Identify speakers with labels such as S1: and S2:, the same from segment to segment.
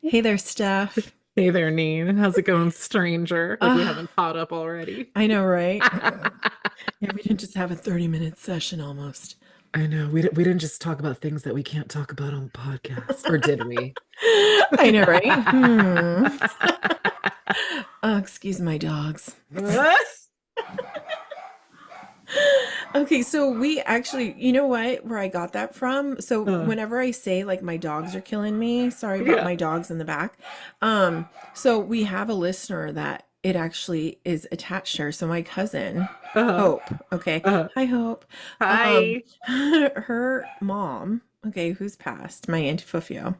S1: Hey there, Steph.
S2: Hey there, Neen. How's it going, stranger? Like we
S1: Ah,
S2: haven't caught up already.
S1: I know, right? Yeah, we didn't just have a 30-minute session almost.
S2: I know. We didn't just talk about things that we can't talk about on the podcast, or did we?
S1: I know, right? Oh, excuse my dogs. Okay, so we actually, you know what, where I got that from? So
S2: Uh,
S1: whenever I say like my dogs are killing me, sorry about
S2: yeah.
S1: my dogs in the back. So we have a listener that it actually is attached to her. So my cousin,
S2: Uh,
S1: Hope, okay.
S2: uh,
S1: Hi, Hope.
S2: Hi.
S1: Her mom, okay, who's passed, my Auntie Fufio.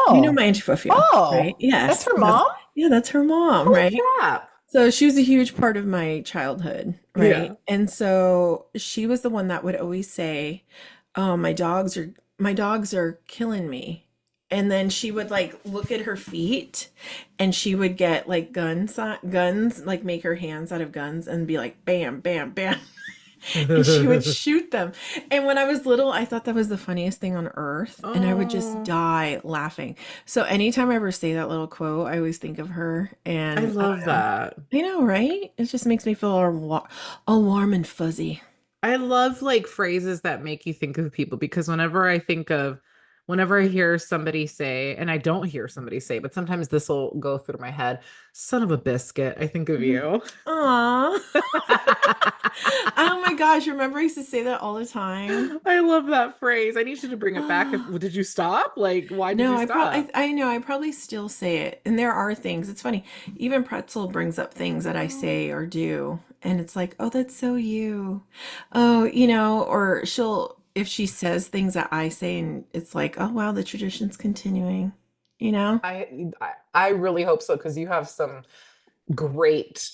S1: You know
S2: Oh.
S1: my Auntie Fufio, right?
S2: Oh. That's
S1: Yes.
S2: her mom?
S1: Yeah, that's her mom,
S2: Holy
S1: right?
S2: crap.
S1: So she was a huge part of my childhood, right?
S2: Yeah.
S1: And so she was the one that would always say, "Oh, my dogs are killing me." And then she would like look at her feet and she would get like guns, like make her hands out of guns and be like bam, bam, bam. And she would shoot them. And when I was little, I thought that was the funniest thing on earth. And I would just
S2: Oh,
S1: die laughing. So anytime I ever say that little quote, I always think of her.
S2: I
S1: And I
S2: love
S1: don't know.
S2: that.
S1: I know, right? It just makes me feel all warm and fuzzy.
S2: I love like phrases that make you think of people because whenever I hear somebody say, and I don't hear somebody say, but sometimes this will go through my head, son of a biscuit, I think of
S1: Mhm.
S2: you.
S1: Aw. Oh my gosh, remember I used to say that all the time?
S2: I love that phrase. I need you to bring it back. Did you stop? Like, why did
S1: No,
S2: you stop?
S1: I know I probably still say it. And there are things. It's funny. Even Pretzel brings up things that I say or do, and it's like, "Oh, that's so you." Oh, or she'll if she says things that I say and it's like, "Oh, wow, the tradition's continuing." You know?
S2: I really hope so because you have some great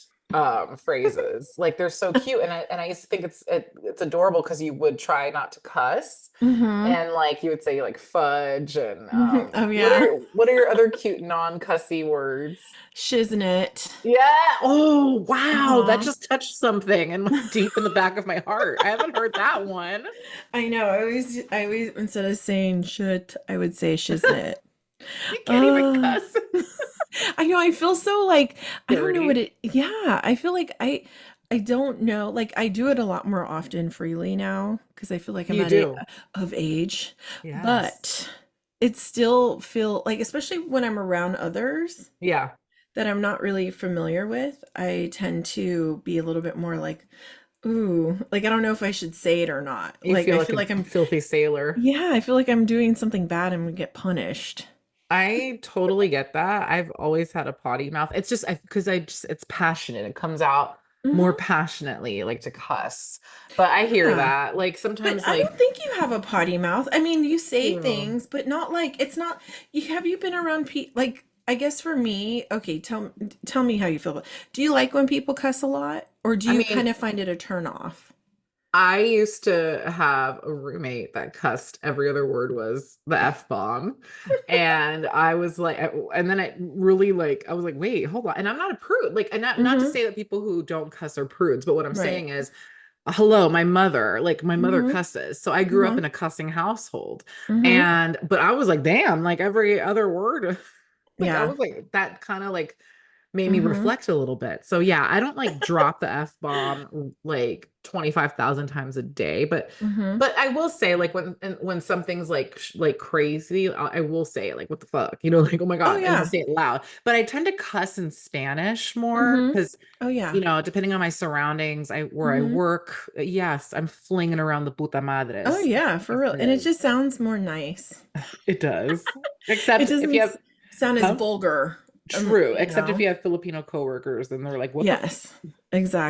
S2: phrases. Like they're so cute, and I used to think it's adorable because you would try not to cuss,
S1: Mhm.
S2: and like you would say like fudge and
S1: Mhm. Oh
S2: what are
S1: yeah.
S2: your other cute non-cussy words?
S1: Shiznit.
S2: Yeah. Oh, wow. That
S1: Uh-huh.
S2: just touched something in deep in the back of my heart. I haven't heard that one.
S1: I know. I always instead of saying shit, I would say shiznit.
S2: You can't even
S1: Uh,
S2: cuss.
S1: I know. I feel so like I don't know what
S2: Dirty.
S1: it. Yeah, I feel like I don't know. Like I do it a lot more often freely now because I feel like I'm
S2: You
S1: at a
S2: do.
S1: of age,
S2: Yes.
S1: but it still feel like, especially when I'm around others
S2: Yeah.
S1: that I'm not really familiar with, I tend to be a little bit more like, ooh, like I don't know if I should say it or not.
S2: You
S1: Like
S2: feel
S1: I
S2: like
S1: feel
S2: a
S1: like I'm,
S2: filthy sailor.
S1: yeah, I feel like I'm doing something bad and would get punished.
S2: I totally get that. I've always had a potty mouth. It's just because I just it's passionate. It comes out more
S1: Hmm.
S2: passionately, like to cuss. But I hear
S1: Yeah.
S2: that. Like
S1: But
S2: sometimes
S1: I
S2: like
S1: don't think you have a potty mouth. I mean, you say
S2: hmm,
S1: things, but not like it's not. Have you been around people? Like, I guess for me, okay, tell me how you feel about. Do you like when people cuss a lot, or do
S2: I
S1: you
S2: mean,
S1: kind of find it a turn off?
S2: I used to have a roommate that cussed every other word was the F bomb. And I was like, and then I really like, I was like, wait, hold on. And I'm not a prude. Like, and not to
S1: Mm-hmm.
S2: say that people who don't cuss are prudes, but what I'm
S1: Right.
S2: saying is, hello, my mother
S1: Mm-hmm.
S2: cusses. So I grew up
S1: Mm-hmm.
S2: in a cussing household.
S1: Mm-hmm.
S2: But I was like, damn, like every other word, like I
S1: Yeah.
S2: was like, that kind of like made me
S1: Mm-hmm.
S2: reflect a little bit. So yeah, I don't like drop the F bomb like 25,000 times a day,
S1: Mm-hmm.
S2: but I will say like when something's like like crazy, I will say it like what the fuck, you know, like oh my
S1: Oh
S2: god, and
S1: yeah.
S2: say it loud. But I tend to cuss in Spanish more
S1: Mm-hmm.
S2: because
S1: Oh
S2: you
S1: yeah.
S2: know, depending on my surroundings, I where I
S1: Mm-hmm.
S2: work, yes, I'm flinging around the puta
S1: Oh
S2: madres.
S1: yeah, for real. And it just sounds more nice.
S2: It does.
S1: It
S2: Except if
S1: doesn't
S2: you have,
S1: sound as
S2: huh?
S1: vulgar.
S2: True,
S1: You
S2: except if
S1: know.
S2: you have Filipino coworkers and they're like, what the
S1: Yes,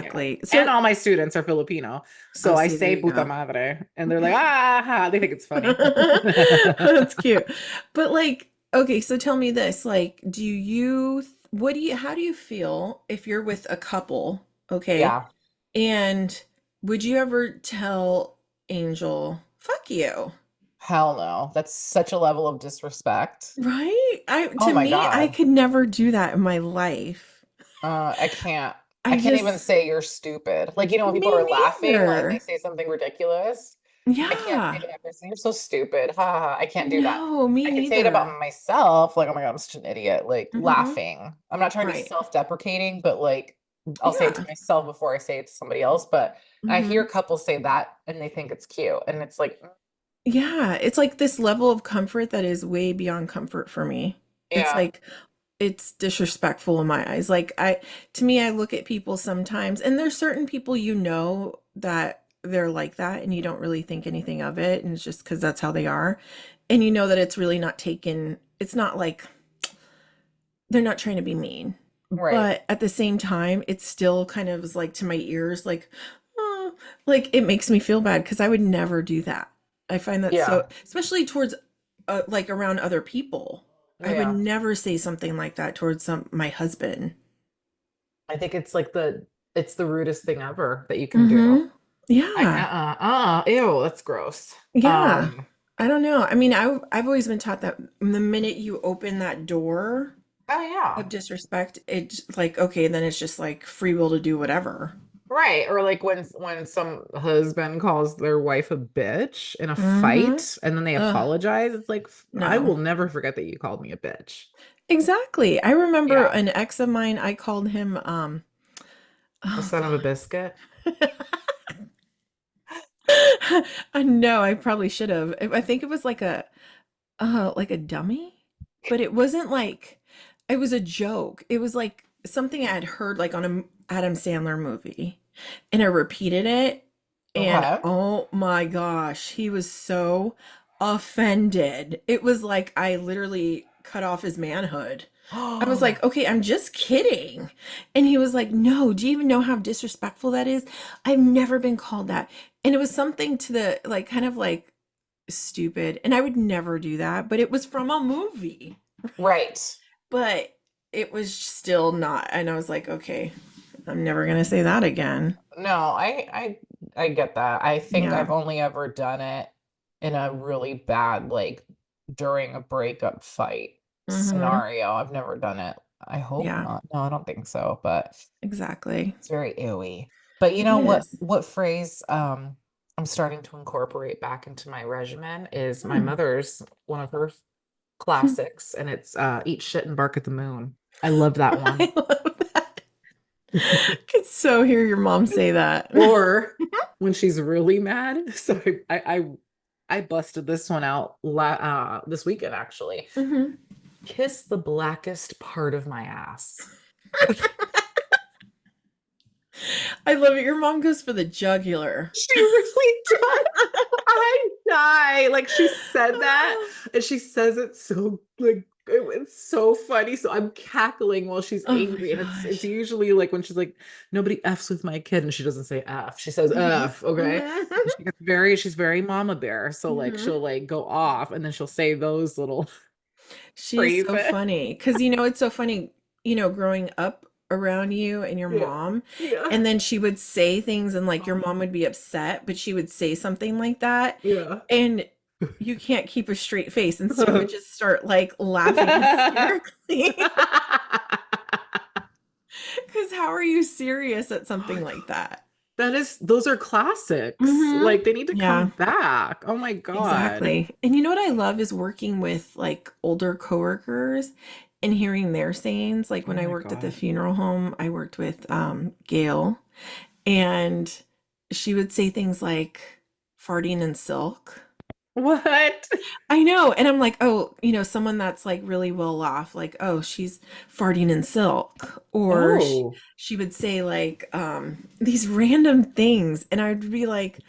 S2: yeah.
S1: exactly.
S2: And
S1: So,
S2: all my students are Filipino.
S1: oh,
S2: So I
S1: see, there
S2: say
S1: you
S2: puta
S1: go.
S2: madre. And they're like, ah, ha. They think it's funny.
S1: That's cute. But like, okay, so tell me this, like, how do you feel if you're with a couple, okay?
S2: Yeah.
S1: And would you ever tell Angel, fuck you?
S2: Hell no. That's such a level of disrespect.
S1: Right?
S2: Oh
S1: To
S2: my
S1: me, I
S2: God.
S1: could never do that in my life.
S2: I can't. I
S1: I
S2: can't even
S1: just,
S2: say you're stupid. Like, you know, when people
S1: me
S2: are laughing, like they
S1: neither.
S2: say something ridiculous. I can't say
S1: Yeah.
S2: to that person, "You're so stupid. Ha ha ha." I can't do that.
S1: No, me
S2: I can say it about
S1: neither.
S2: myself, like, "Oh my god, I'm such an idiot," like,
S1: Hmm.
S2: laughing. I'm not trying to be
S1: Right.
S2: self-deprecating, but, like, I'll say it to
S1: Yeah.
S2: myself before I say it to somebody else, but I hear
S1: Hmm.
S2: couples say that, and they think it's cute, and it's like,
S1: Yeah. It's like this level of comfort that is way beyond comfort for me. It's
S2: yeah,
S1: like, it's disrespectful in my eyes. Like, to me, I look at people sometimes, and there's certain people that they're like that, and you don't really think anything of it, and it's just because that's how they are. And you know that it's really not taken, it's not like they're not trying to be mean.
S2: right.
S1: But at the same time, it still kind of is like to my ears, like, oh, like it makes me feel bad because I would never do that. I find that so,
S2: Yeah,
S1: especially towards like around other people. I would
S2: yeah.
S1: never say something like that towards my husband.
S2: I think it's the rudest thing ever that you can do.
S1: Mm-hmm. Yeah.
S2: Ew, that's gross.
S1: Yeah. I don't know. I mean, I've always been taught that the minute you open that door
S2: Oh,
S1: of
S2: yeah.
S1: disrespect, it's like, okay, then it's just like free will to do whatever.
S2: Right. Or like when some husband calls their wife a bitch in a
S1: Mm-hmm.
S2: fight and then they
S1: Ugh,
S2: apologize. It's like, I
S1: no.
S2: will never forget that you called me a bitch.
S1: Exactly. I remember
S2: Yeah.
S1: an ex of mine, I called him,
S2: A
S1: oh
S2: son of a
S1: God.
S2: biscuit.
S1: I know, I probably should have. I think it was like a dummy, but it wasn't like, it was a joke. It was like something I had heard like on a Adam Sandler movie, and I repeated it, and
S2: Okay.
S1: oh my gosh, he was so offended. It was like I literally cut off his manhood. I was like, okay, I'm just kidding. And he was like, no, do you even know how disrespectful that is? I've never been called that. And it was something to the like kind of like stupid. And I would never do that, but it was from a movie.
S2: Right.
S1: But it was still not. And I was like, okay, I'm never going to say that again.
S2: No, I get that. I think
S1: Yeah.
S2: I've only ever done it in a really bad, like during a breakup fight
S1: Hmm.
S2: scenario. I've never done it. I hope
S1: Yeah,
S2: not. No, I don't think so, but
S1: exactly.
S2: it's very ewy. But you
S1: It
S2: know
S1: is.
S2: what phrase I'm starting to incorporate back into my regimen is my
S1: Hmm.
S2: mother's one of her classics, and it's eat shit and bark at the moon. I love that one.
S1: I love that. I could so hear your mom say that.
S2: Or when she's really mad. So I busted this one out this weekend actually.
S1: Hmm.
S2: Kiss the blackest part of my ass.
S1: I love it. Your mom goes for the jugular.
S2: She really does. I die. Like she said that, and she says it so like it's so funny. So I'm cackling while she's
S1: Oh my
S2: angry, and it's
S1: gosh.
S2: usually like when she's like, nobody f's with my kid, and she doesn't say f, she says
S1: Hmm.
S2: f. Okay,
S1: Hmm.
S2: and she's very mama bear. So like
S1: Hmm.
S2: she'll like go off, and then she'll say those little
S1: She's so
S2: phrases.
S1: funny because it's so funny, growing up around you and your
S2: Yeah,
S1: mom,
S2: yeah,
S1: and then she would say things, and like your mom would be upset, but she would say something like that,
S2: yeah.
S1: and you can't keep a straight face, and so you would just start like laughing hysterically. Because how are you serious at something like that?
S2: Those are classics.
S1: Hmm.
S2: Like they need to come
S1: Yeah.
S2: back. Oh my God.
S1: Exactly. And you know what I love is working with like older coworkers and hearing their sayings. Like
S2: Oh
S1: when I
S2: my
S1: worked at the
S2: God.
S1: funeral home, I worked with Gail, and she would say things like farting in silk.
S2: What?
S1: I know. And I'm like, oh, someone that's like really well off, like, oh, she's farting in silk. Or
S2: Oh,
S1: she would say like these random things. And I would be like,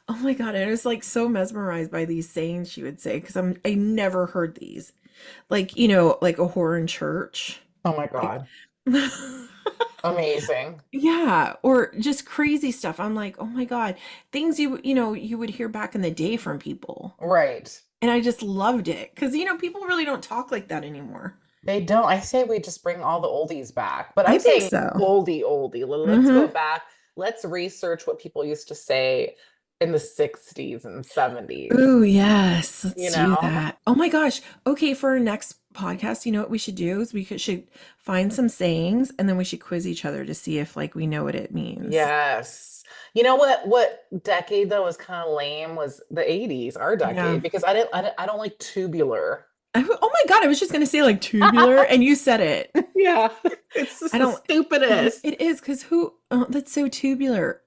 S1: oh my God. And I was like so mesmerized by these sayings she would say because I never heard these. Like, like a whore in church.
S2: oh my
S1: Like
S2: God. Amazing.
S1: yeah, or just crazy stuff. I'm like, oh my God, things you would hear back in the day from people.
S2: Right.
S1: And I just loved it because, people really don't talk like that anymore.
S2: They don't. I say we just bring all the oldies back, but
S1: I
S2: I'm
S1: think
S2: saying
S1: so.
S2: oldie. Let's go
S1: Mm-hmm.
S2: back. Let's research what people used to say in the 60s and 70s,
S1: Ooh, yes. Let's
S2: you
S1: do
S2: know?
S1: that. Oh my gosh. Okay, for our next podcast, you know what we should do is should find some sayings and then we should quiz each other to see if like we know what it means.
S2: Yes. You know what decade though was kind of lame was the 80s, our
S1: Yeah.
S2: decade, because I don't like tubular.
S1: Oh my God, I was just gonna say like tubular and you said it.
S2: Yeah. It's just
S1: I
S2: the
S1: don't,
S2: stupidest.
S1: it is because who, oh, that's so tubular.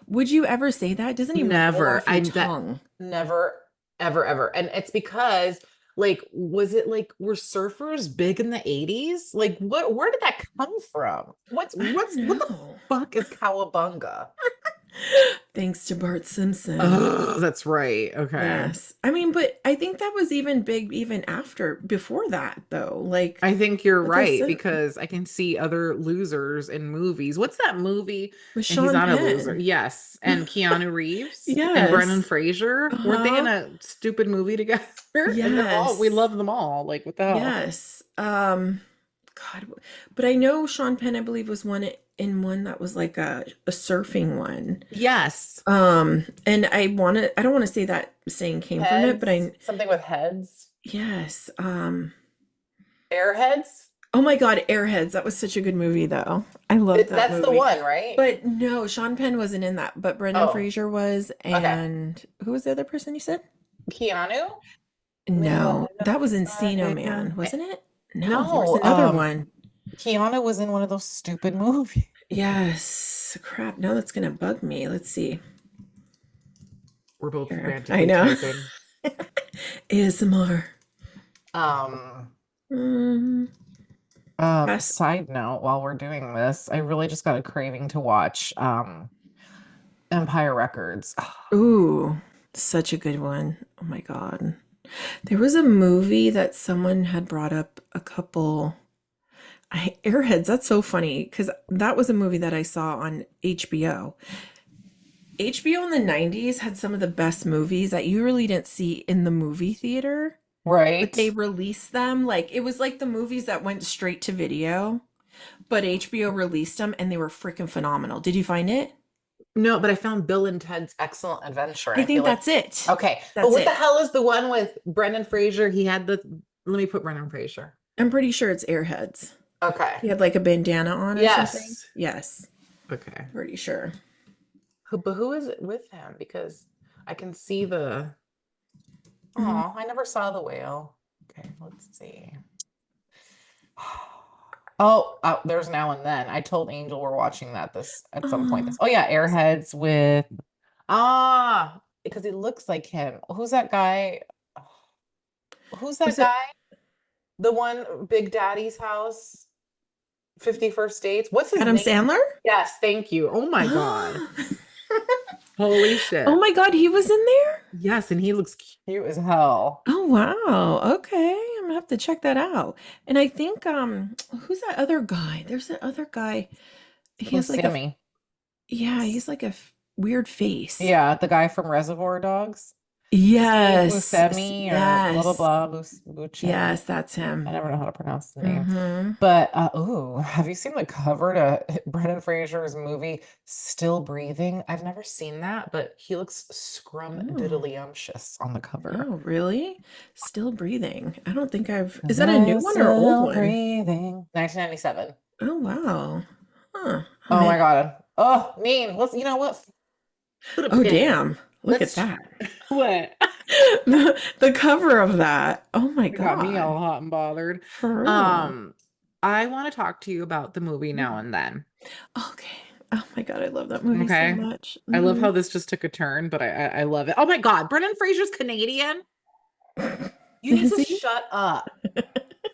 S1: Would you ever say that? It doesn't even roll
S2: Never.
S1: off your tongue.
S2: Never, ever, ever. And it's because like was it like were surfers big in the 80s? Like where did that come from?
S1: I don't
S2: What the
S1: know.
S2: fuck is cowabunga?
S1: Thanks to Bart Simpson.
S2: Oh, that's right. Okay.
S1: Yes. I mean, but I think that was even big even after, before that, though. Like,
S2: I think you're
S1: like I
S2: right
S1: said,
S2: because I can see other losers in movies. What's that movie?
S1: with
S2: And he's
S1: Sean
S2: not a loser.
S1: Penn.
S2: Yes. And Keanu Reeves and Brendan
S1: Yes.
S2: Fraser. Weren't they in
S1: Uh-huh.
S2: a stupid movie together? And we
S1: Yes.
S2: love them all. Like, what the hell?
S1: Yes. God, but I know Sean Penn, I believe, was in one that was like a surfing one.
S2: Yes.
S1: And I don't want to say that saying came from it, but
S2: Heads. Something with heads.
S1: yes.
S2: Airheads?
S1: Oh my God, Airheads. That was such a good movie, though. I loved that
S2: That's the
S1: movie.
S2: one, right?
S1: But no, Sean Penn wasn't in that, but Brendan
S2: Oh,
S1: Fraser was,
S2: okay.
S1: and who was the other person you said?
S2: Keanu?
S1: No, that was Encino Man, wasn't it? No, there was
S2: No,
S1: another one.
S2: Keanu was in one of those stupid movies.
S1: Yes. Crap, now that's gonna bug me. Let's see.
S2: We're both
S1: Here. I
S2: frantically
S1: know.
S2: typing.
S1: ASMR.
S2: Um,
S1: Mm, yes.
S2: Side note, while we're doing this, I really just got a craving to watch Empire Records.
S1: Ooh, such a good one. Oh my God. There was a movie that someone had brought up a couple. Airheads, that's so funny because that was a movie that I saw on HBO. HBO in the 90s had some of the best movies that you really didn't see in the movie theater, but
S2: Right?
S1: they released them. Like it was like the movies that went straight to video, but HBO released them and they were freaking phenomenal. Did you find it?
S2: No, but I found Bill and Ted's Excellent Adventure.
S1: I
S2: I feel
S1: think
S2: like
S1: that's it.
S2: okay, but
S1: That's
S2: what the
S1: it.
S2: hell is the one with Brendan Fraser? He had the let me put Brendan Fraser.
S1: I'm pretty sure it's Airheads.
S2: Okay.
S1: He had like a bandana on or something.
S2: Yes.
S1: Yes,
S2: Okay.
S1: pretty sure.
S2: But who is it with him? Because I can see the.
S1: Mhm.
S2: Oh, I never saw the whale. Okay, let's see. Oh, there's Now and Then. I told Angel we're watching that this at some point.
S1: Oh,
S2: Oh yeah, Airheads with because he looks like him. Who's that guy? Who's that
S1: was it
S2: guy? The one Big Daddy's house, 51st Dates. What's his
S1: Adam
S2: name?
S1: Sandler?
S2: Yes, thank you. Oh my God. Holy shit.
S1: Oh my God, he was in there?
S2: Yes, and he looks cute as hell.
S1: Oh wow. Okay. I'm gonna have to check that out. And I think who's that other guy? There's that other guy. He
S2: Oh,
S1: has like a
S2: Sammy.
S1: yeah, he's like a weird face.
S2: Yeah, the guy from Reservoir Dogs.
S1: Yes.
S2: Buscemi or blah blah
S1: Yes.
S2: blah Buscemi.
S1: Yes, that's
S2: I
S1: him.
S2: never know how to pronounce the name.
S1: Mm-hmm.
S2: But have you seen the cover to Brendan Fraser's movie Still Breathing? I've never seen that, but he looks scrum
S1: Oh.
S2: diddlyumptious on the cover.
S1: Oh, really? Still breathing. I don't think Is that a new one or an old
S2: Still
S1: one?
S2: Breathing. 1997.
S1: Oh wow. Huh.
S2: Oh my God. Oh, mean. You know what? Put a
S1: Oh
S2: pin.
S1: damn. Look
S2: Let's-
S1: at that.
S2: What?
S1: The cover of that. Oh my
S2: It got me
S1: God.
S2: all hot and bothered.
S1: For real.
S2: I want to talk to you about the movie Now and Then.
S1: Okay. Oh my God, I love that movie
S2: Okay.
S1: so much.
S2: I love
S1: Mhm.
S2: how this just took a turn, but I love it. Oh my God, Brendan Fraser's Canadian. You need
S1: Is
S2: to
S1: he?
S2: shut up.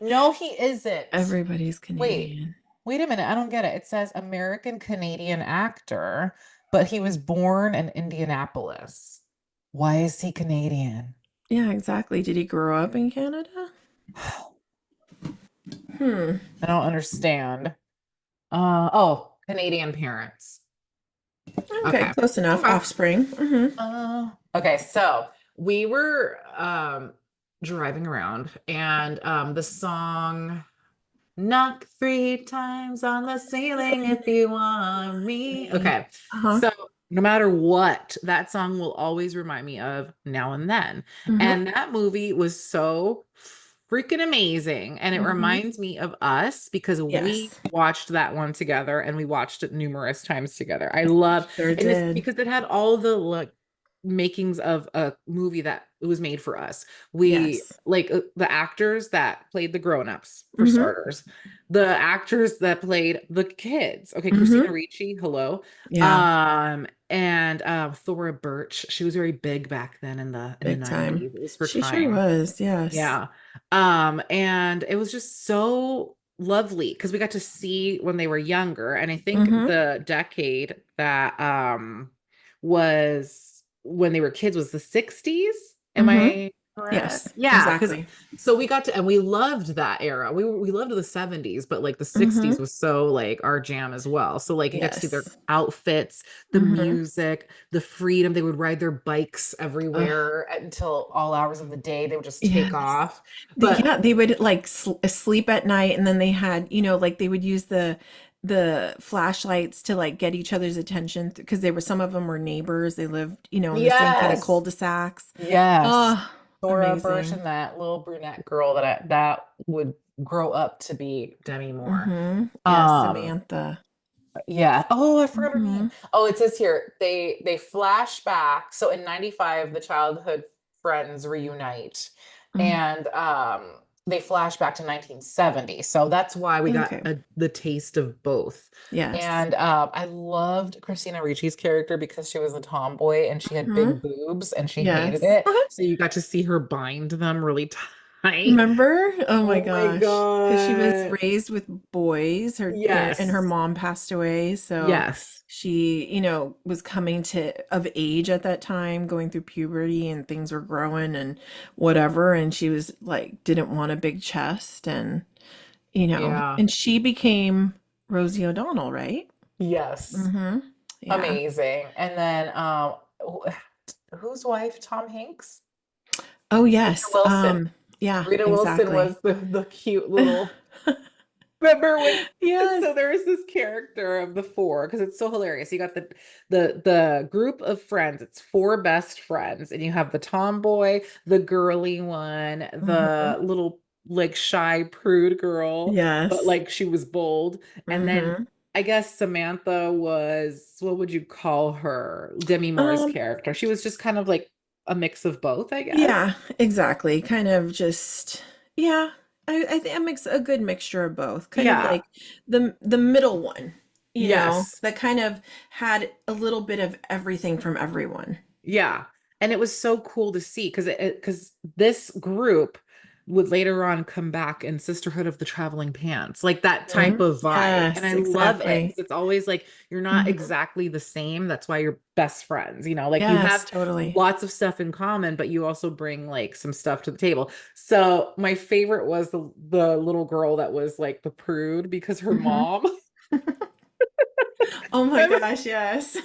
S2: No, he isn't.
S1: Everybody's Canadian.
S2: Wait a minute. I don't get it. It says American Canadian actor, but he was born in Indianapolis. Why is he Canadian?
S1: Yeah, exactly. Did he grow up in Canada? Hmm.
S2: I don't understand. Canadian parents.
S1: Okay,
S2: Okay.
S1: close enough.
S2: Okay.
S1: Offspring. Hmm.
S2: Okay, so we were driving around and the song Knock 3 times on the ceiling if you want me. Okay.
S1: Uh-huh.
S2: So no matter what, that song will always remind me of Now and Then.
S1: Mhm.
S2: And that movie was so freaking amazing. And it
S1: Hmm.
S2: reminds me of us because we
S1: Yes,
S2: watched that one together and we watched it numerous times together. I love,
S1: sure
S2: and it's
S1: did.
S2: because it had all the like makings of a movie that it was made for us. We
S1: Yes.
S2: like the actors that played the grown-ups for
S1: Hmm.
S2: starters, the actors that played the kids. Okay, Christina
S1: Hmm.
S2: Ricci, hello.
S1: Yeah,
S2: And Thora Birch, she was very big back then in the
S1: big time.
S2: 90s. It was her
S1: She sure
S2: time.
S1: was. Yes.
S2: Yeah. And it was just so lovely because we got to see when they were younger. And I think
S1: Hmm.
S2: the decade that was when they were kids was the 60s. Am
S1: Hmm.
S2: I correct?
S1: Yes,
S2: Yeah, because
S1: exactly.
S2: so we got to and we loved that era. We loved the 70s, but like the 60s
S1: Hmm.
S2: was so like our jam as well. So like you got to see their
S1: Yes.
S2: outfits, the
S1: Hmm.
S2: music, the freedom. They would ride their bikes
S1: Uh,
S2: everywhere until all hours of the day. They would just take
S1: yes.
S2: off. But
S1: Yeah, they would like sleep at night, and then they had, like they would use the flashlights to like get each other's attention because they were some of them were neighbors. They lived, in the same kind of
S2: yes,
S1: cul-de-sacs.
S2: yes.
S1: Oh,
S2: Thora Birch
S1: amazing.
S2: and that little brunette girl that would grow up to be Demi Moore.
S1: Hmm. Yes,
S2: Um,
S1: Samantha.
S2: yeah. Oh, I forgot her name.
S1: Hmm.
S2: Oh, it says here they flash back. So in 95, the childhood friends reunite. And they flash back to 1970. So that's why we got
S1: Okay.
S2: the taste of both.
S1: Yes.
S2: And I loved Christina Ricci's character because she was a tomboy and she had
S1: Hmm.
S2: big boobs and she hated
S1: Yes.
S2: it. So you got to see her bind them really tight.
S1: Remember? Oh my
S2: Oh my
S1: gosh. Because she was
S2: God.
S1: raised with boys, and her
S2: Yes.
S1: mom passed away. So
S2: Yes.
S1: she, was coming to of age at that time, going through puberty and things were growing and whatever. And she was like, didn't want a big chest
S2: Yeah.
S1: and she became Rosie O'Donnell, right?
S2: Yes.
S1: Mm-hmm. Yeah.
S2: Amazing. And then whose wife? Tom Hanks?
S1: Oh,
S2: Rita
S1: yes.
S2: Wilson.
S1: Yeah,
S2: Rita Wilson
S1: exactly.
S2: was the cute little remember when
S1: Yes.
S2: so there is this character of the four because it's so hilarious. You got the group of friends. It's four best friends, and you have the tomboy, the girly one,
S1: Hmm.
S2: the little like shy prude girl, but
S1: Yes.
S2: like she was bold. And then
S1: Hmm.
S2: I guess Samantha was, what would you call her? Demi Moore's
S1: Um,
S2: character. She was just kind of like a mix of both, I guess.
S1: yeah, exactly. Kind of just, yeah. I think it makes a good mixture of both. Kind of
S2: Yeah.
S1: like the middle one,
S2: Yes.
S1: that kind of had a little bit of everything from everyone.
S2: Yeah. And it was so cool to see because this group would later on come back in Sisterhood of the Traveling Pants, like that type
S1: Mhm.
S2: of vibe. And
S1: Yes,
S2: I love it
S1: exactly.
S2: because it's always like you're not
S1: Mhm.
S2: exactly the same. That's why you're best friends. Like you
S1: Yes,
S2: have
S1: totally.
S2: lots of stuff in common, but you also bring like some stuff to the table. So my favorite was the little girl that was like the prude because her
S1: Hmm.
S2: mom.
S1: Oh my gosh, yes.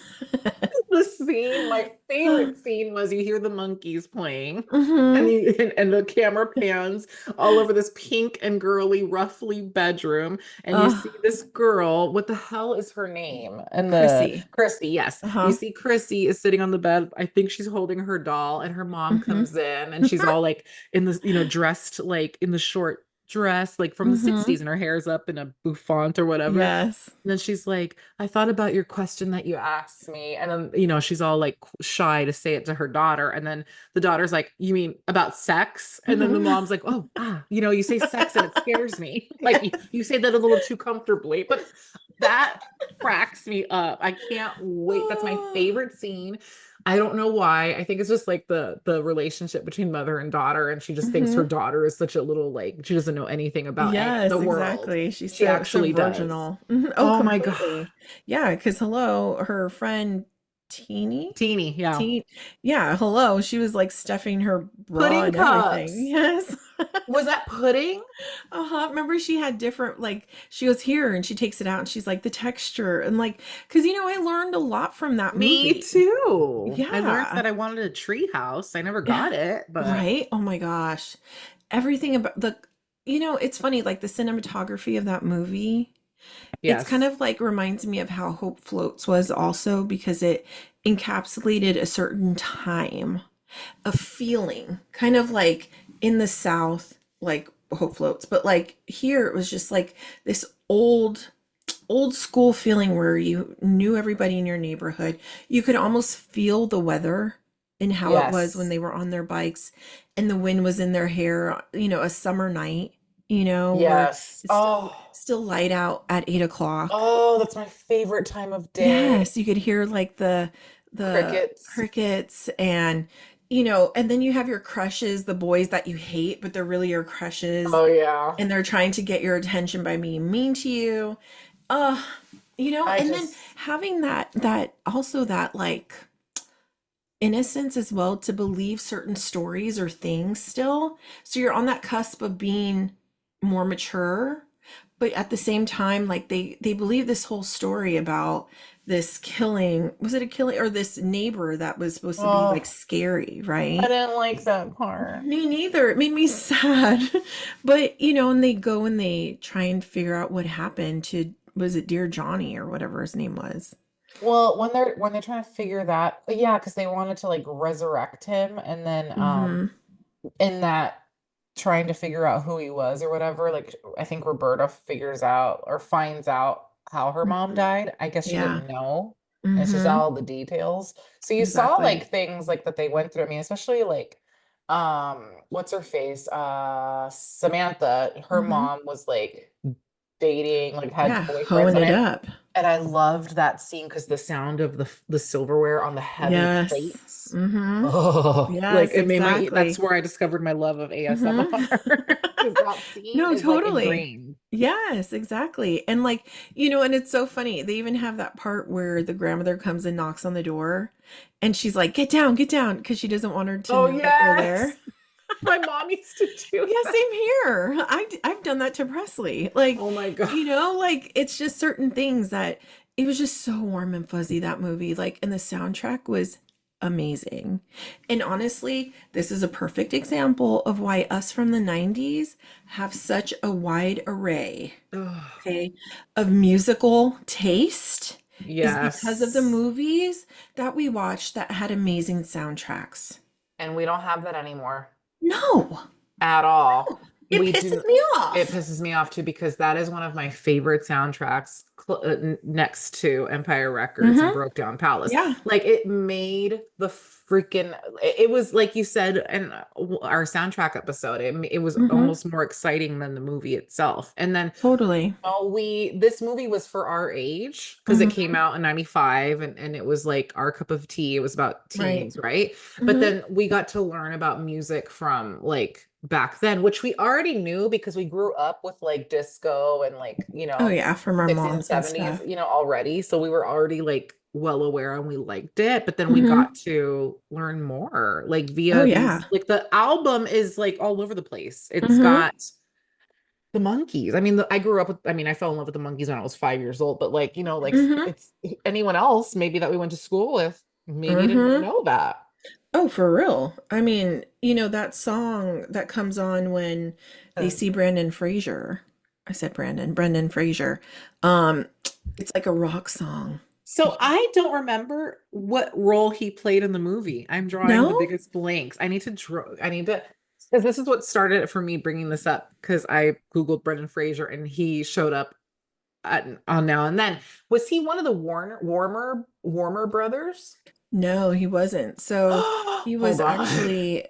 S2: The scene, my favorite scene was you hear the monkeys playing and
S1: Hmm.
S2: and the camera pans all over this pink and girly roughly bedroom and you
S1: Oh,
S2: see this girl, what the hell is her name? And the
S1: Chrissy.
S2: Chrissy, yes. You
S1: Uh-huh.
S2: see Chrissy is sitting on the bed. I think she's holding her doll and her mom
S1: Hmm.
S2: comes in and she's all like in the, dressed like in the short dress like from the
S1: Hmm.
S2: 60s and her hair's up in a bouffant or whatever.
S1: Yes.
S2: And then she's like, I thought about your question that you asked me. And then, she's all like shy to say it to her daughter. And then the daughter's like, you mean about sex? And then the
S1: Hmm.
S2: mom's like, oh, you say sex and it scares me. Like
S1: Yes.
S2: you say that a little too comfortably. But that cracks me up. I can't wait. That's my
S1: Oh.
S2: favorite scene. I don't know why. I think it's just like the relationship between mother and daughter, and she just thinks her
S1: Hmm.
S2: daughter is such a little like she doesn't know anything about the
S1: Yes,
S2: world.
S1: exactly. She's
S2: She
S1: so
S2: actually does.
S1: virginal. Mhm. Oh,
S2: Oh my God.
S1: completely. Yeah, because hello, her friend Teeny,
S2: Teeny, yeah.
S1: Teen, yeah, hello. She was like stuffing her bra
S2: Pudding
S1: and everything.
S2: cups.
S1: Yes.
S2: Was that pudding?
S1: Uh-huh. Remember she had different like she goes here and she takes it out and she's like the texture and like because I learned a lot from that
S2: Me
S1: movie.
S2: too. I learned
S1: Yeah.
S2: that I wanted a tree house. I never
S1: Yeah.
S2: got it, but
S1: Right? Oh my gosh. Everything about it's funny, like the cinematography of that movie, it's kind
S2: yes.
S1: of like reminds me of how Hope Floats was also because it encapsulated a certain time, a feeling, kind of like in the South, like Hope Floats, but like here it was just like this old school feeling where you knew everybody in your neighborhood. You could almost feel the weather and how it was when
S2: Yes.
S1: they were on their bikes and the wind was in their hair, a summer night, where
S2: Yes.
S1: it's
S2: Oh,
S1: still light out at 8 o'clock.
S2: oh, that's my favorite time of day.
S1: Yes, you could hear like the
S2: Crickets.
S1: crickets and and then you have your crushes, the boys that you hate, but they're really your crushes
S2: Oh yeah.
S1: and they're trying to get your attention by being mean to you. Uh,
S2: I
S1: and then
S2: just
S1: having that also that like innocence as well to believe certain stories or things still. So you're on that cusp of being more mature, but at the same time, like they believe this whole story about this killing. Was it a killing or this neighbor that was supposed to be like
S2: oh,
S1: scary,
S2: I
S1: right?
S2: didn't like that part.
S1: Me neither. It made me sad. But, and they go and they try and figure out what happened to, was it Dear Johnny or whatever his name was?
S2: Well, when they're trying to figure that, yeah, because they wanted to like resurrect him, and then
S1: Mm-hmm.
S2: in that trying to figure out who he was or whatever, like I think Roberta figures out or finds out how her mom
S1: Hmm.
S2: died. I guess she
S1: Yeah.
S2: didn't know. And it's just
S1: Mm-hmm.
S2: all the details. So you saw
S1: Exactly.
S2: like things like that they went through. I mean, especially like what's her face? Samantha, her
S1: Mm-hmm.
S2: mom was like dating, like had
S1: Yeah.
S2: boyfriends,
S1: Hoeing it up.
S2: and I loved that scene because the sound of the silverware on the heavy
S1: Yes.
S2: plates.
S1: Mm-hmm.
S2: Oh, like
S1: Yes,
S2: it made my, that's
S1: exactly.
S2: where I discovered my love of ASMR
S1: Mm-hmm.
S2: because that scene
S1: No,
S2: is like
S1: totally.
S2: ingrained.
S1: Yes, exactly. And like, and it's so funny. They even have that part where the grandmother comes and knocks on the door and she's like, get down, because she doesn't want her to
S2: Oh
S1: know that they're there.
S2: yes. My mom used to do
S1: Yeah,
S2: that.
S1: same here. I've done that to Presley. Like,
S2: Oh my God.
S1: like it's just certain things that it was just so warm and fuzzy, that movie. Like, and the soundtrack was amazing. And honestly, this is a perfect example of why us from the 90s have such a wide array,
S2: Oh,
S1: okay, of musical taste is because of the
S2: yes.
S1: movies that we watched that had amazing soundtracks.
S2: And we don't have that anymore.
S1: No,
S2: At all.
S1: it
S2: We
S1: pisses
S2: do.
S1: me
S2: It
S1: off.
S2: pisses me off too because that is one of my favorite soundtracks next to Empire Records and
S1: Hmm.
S2: Broke Down Palace.
S1: Yeah.
S2: Like it made the freaking, it was like you said in our soundtrack episode, it was
S1: Hmm.
S2: almost more exciting than the movie itself. And then
S1: Totally.
S2: this movie was for our age because it came
S1: Hmm.
S2: out in 95 and it was like our cup of tea. It was about
S1: Right.
S2: teens, right? But
S1: Hmm.
S2: then we got to learn about music from like back then, which we already knew because we grew up with like disco and like,
S1: Oh yeah, from our
S2: 60s and
S1: moms and
S2: 70s,
S1: stuff.
S2: already. So we were already like well aware and we liked it. But then we
S1: Hmm.
S2: got to learn more like
S1: Oh
S2: via
S1: yeah.
S2: these, like the album is like all over the place. It's
S1: Hmm.
S2: got the monkeys. I mean, I grew up with, I mean, I fell in love with the monkeys when I was 5 years old, but like, like
S1: Hmm.
S2: it's anyone else maybe that we went to school with, maybe didn't
S1: Hmm.
S2: know that.
S1: Oh, for real. I mean, that song that comes on when they
S2: Uh,
S1: see Brandon Fraser. I said Brendan Fraser. Um, it's like a rock song.
S2: So I don't remember what role he played in the movie. I'm drawing the
S1: No?
S2: biggest blanks. I need to, because this is what started it for me bringing this up because I Googled Brendan Fraser and he showed up on Now and Then. Was he one of the Warmer brothers?
S1: No, he wasn't. So he was
S2: Hold on.
S1: actually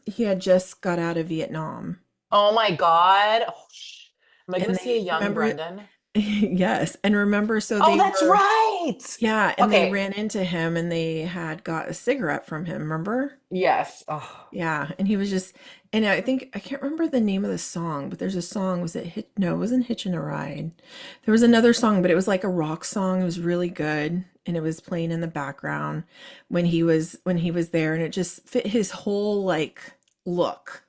S1: he had just got out of Vietnam.
S2: Oh my God. Oh, am I going
S1: And
S2: to see a
S1: they
S2: young
S1: remember
S2: Brendan?
S1: yes, and remember so
S2: Oh,
S1: they
S2: that's
S1: were
S2: right.
S1: yeah, and they
S2: Okay.
S1: ran into him and they had got a cigarette from him, remember?
S2: Yes. Oh,
S1: Yeah, and he was just and I think I can't remember the name of the song, but there's a song, was it Hit no, it wasn't Hitching a Ride. There was another song, but it was like a rock song. It was really good and it was playing in the background when he was there and it just fit his whole like look.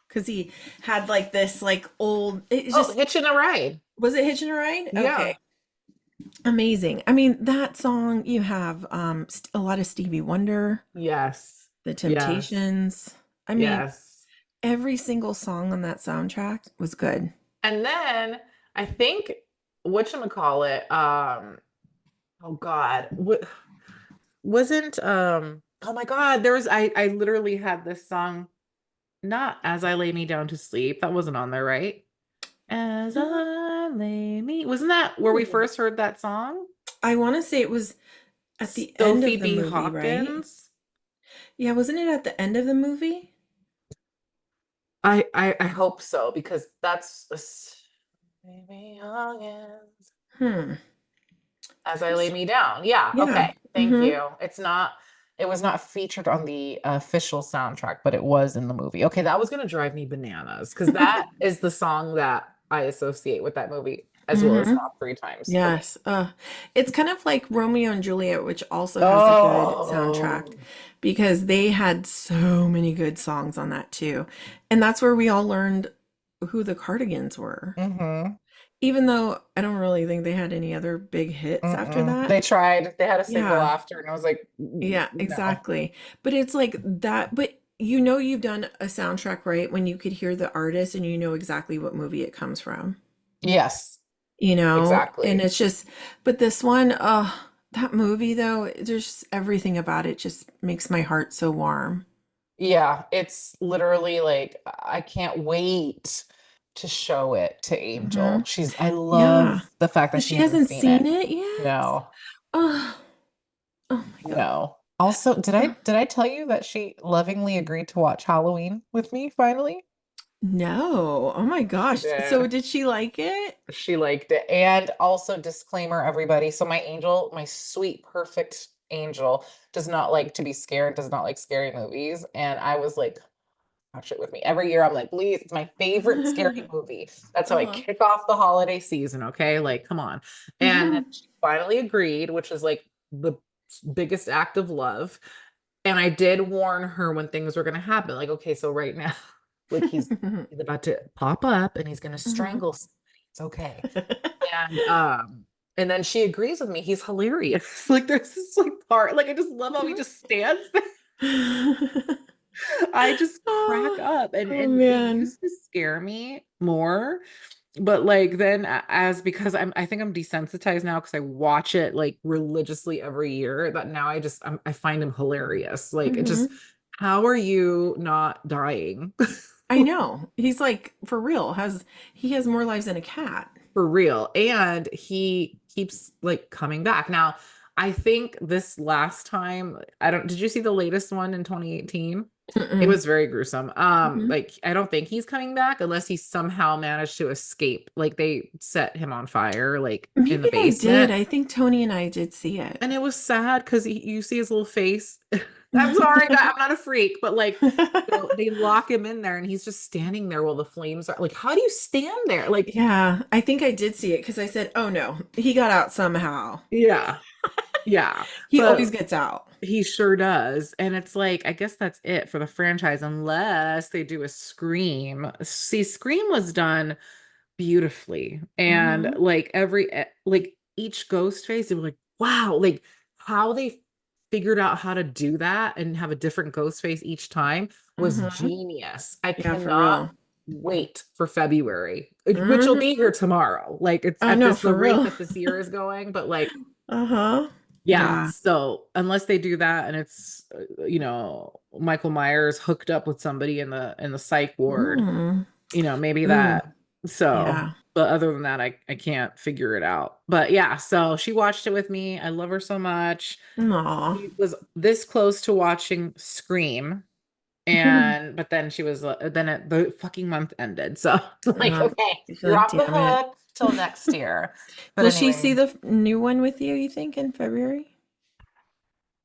S1: 'Cause he had like this like old it
S2: oh,
S1: just
S2: hitching a ride.
S1: was it Hitching a Ride?
S2: Yeah.
S1: Okay. Amazing. I mean, that song you have a lot of Stevie Wonder,
S2: Yes.
S1: The
S2: Yes.
S1: Temptations. I mean,
S2: Yes.
S1: every single song on that soundtrack was good.
S2: And then I think whatchamacallit, oh God, what wasn't oh my God, there was I literally had this song not As I Lay Me Down to Sleep. That wasn't on there, right? As I lay me. Wasn't that where we
S1: Ooh.
S2: first heard that song?
S1: I want to say it was at the end
S2: Sophie
S1: of the
S2: B.
S1: movie, right?
S2: Hawkins.
S1: Yeah, wasn't it at the end of the movie?
S2: I hope so because Baby Hawkins.
S1: Hmm.
S2: As I Lay Me Down. Yeah,
S1: Yeah.
S2: okay. Thank
S1: Mm-hmm.
S2: you. It was not featured on the official soundtrack, but it was in the movie. Okay, that was gonna drive me bananas because that is the song that I associate with that movie as well as
S1: Mm-hmm.
S2: Hot Three Times for me.
S1: Yes. It's kind of like Romeo and Juliet, which also has a good soundtrack
S2: Oh.
S1: because they had so many good songs on that too. And that's where we all learned who the Cardigans were.
S2: Mm-hmm.
S1: Even though I don't really think they had any other big hits after
S2: Mm-mm.
S1: that.
S2: They tried. They had a single
S1: Yeah.
S2: after, and I was like,
S1: Yeah,
S2: no.
S1: exactly. But it's like that, but you know you've done a soundtrack right when you could hear the artist and you know exactly what movie it comes from,
S2: Yes,
S1: you know? And
S2: exactly.
S1: it's just, but this one, that movie though, there's everything about it just makes my heart so warm.
S2: Yeah, it's literally like I can't wait to show it to
S1: Hmm.
S2: Angel. I
S1: Yeah.
S2: love the fact that
S1: But
S2: she
S1: she
S2: hasn't
S1: hasn't
S2: seen it.
S1: seen it yet.
S2: No,
S1: Oh, oh my God.
S2: no. Also, did I tell you that she lovingly agreed to watch Halloween with me finally?
S1: No. Oh my
S2: She
S1: gosh. So
S2: did.
S1: did she like it?
S2: She liked it. And also, disclaimer, everybody. So my angel, my sweet, perfect angel, does not like to be scared, does not like scary movies. And I was like, watch it with me. Every year I'm like, please, it's my favorite scary movie. That's how I
S1: Uh-huh.
S2: kick off the holiday season. Okay. Like, come on. And she finally agreed, which was like the biggest act of love. And I did warn her when things were going to happen. Like, okay, so right now, like he's about to pop up and he's going to
S1: Mhm.
S2: strangle somebody. It's okay. And and then she agrees with me. He's hilarious. Like there's this like part, like I just love how he just stands there. I just crack
S1: Oh,
S2: up
S1: oh
S2: and it
S1: man.
S2: used to scare me more. But like then as because I think I'm desensitized now because I watch it like religiously every year that now I find him hilarious. Like it just
S1: Hmm.
S2: how are you not dying?
S1: I know. He's like for real, he has more lives than a cat.
S2: For real. And he keeps like coming back. Now, I think this last time, I don't, did you see the latest one in 2018? It
S1: Mm-mm.
S2: was very gruesome.
S1: Mhm.
S2: Like I don't think he's coming back unless he somehow managed to escape. Like they set him on fire, like in the
S1: Maybe they did.
S2: basement.
S1: I think Tony and I did see it.
S2: And it was sad because you see his little face. I'm sorry, I'm not a freak, but like, they lock him in there and he's just standing there while the flames are like, how do you stand there? Like,
S1: Yeah, I think I did see it because I said, "Oh no, he got out somehow."
S2: yeah. Yeah,
S1: He always
S2: but
S1: gets out.
S2: he sure does. And it's like, I guess that's it for the franchise, unless they do a Scream. See, Scream was done beautifully. And
S1: Hmm.
S2: like like each ghost face, they were like, wow, like how they figured out how to do that and have a different ghost face each time was
S1: Hmm.
S2: genius. I
S1: Yeah, for
S2: cannot
S1: real.
S2: wait for February, which will be
S1: Hmm.
S2: here tomorrow. Like it's
S1: Oh
S2: at
S1: no,
S2: this the
S1: for
S2: rate
S1: real.
S2: that this year is going, but like
S1: Uh-huh.
S2: yeah,
S1: Yeah.
S2: so unless they do that and it's Michael Myers hooked up with somebody in the psych ward,
S1: Mm.
S2: maybe
S1: Ooh,
S2: that. So,
S1: yeah.
S2: but other than that I can't figure it out. But yeah, so she watched it with me. I love her so much.
S1: Aw.
S2: She was this close to watching Scream and but then she was the fucking month ended. So, like
S1: Uh,
S2: okay,
S1: she's
S2: you're
S1: like,
S2: off the
S1: damn it.
S2: hook till next year. But
S1: Will she
S2: anyway,
S1: see the new one with you think, in February?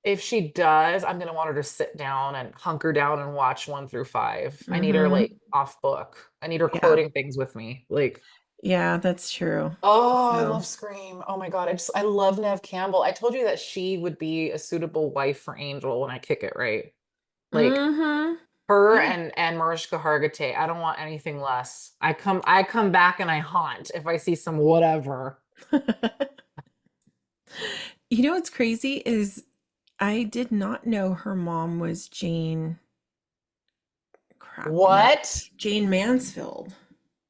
S2: if she does, I'm gonna want her to sit down and hunker down and watch 1 through 5. I need her
S1: Mm-hmm.
S2: like off book. I need her
S1: Yeah.
S2: quoting things with me. Like,
S1: Yeah, that's true.
S2: oh, I
S1: So,
S2: love Scream. Oh my God. I love Nev Campbell. I told you that she would be a suitable wife for Angel when I kick it, right? Like
S1: mm-hmm.
S2: her
S1: Yeah.
S2: and Mariska Hargitay. I don't want anything less. I come back and I haunt if I see some whatever.
S1: You know what's crazy is I did not know her mom was crap, no,
S2: What?
S1: Jane Mansfield.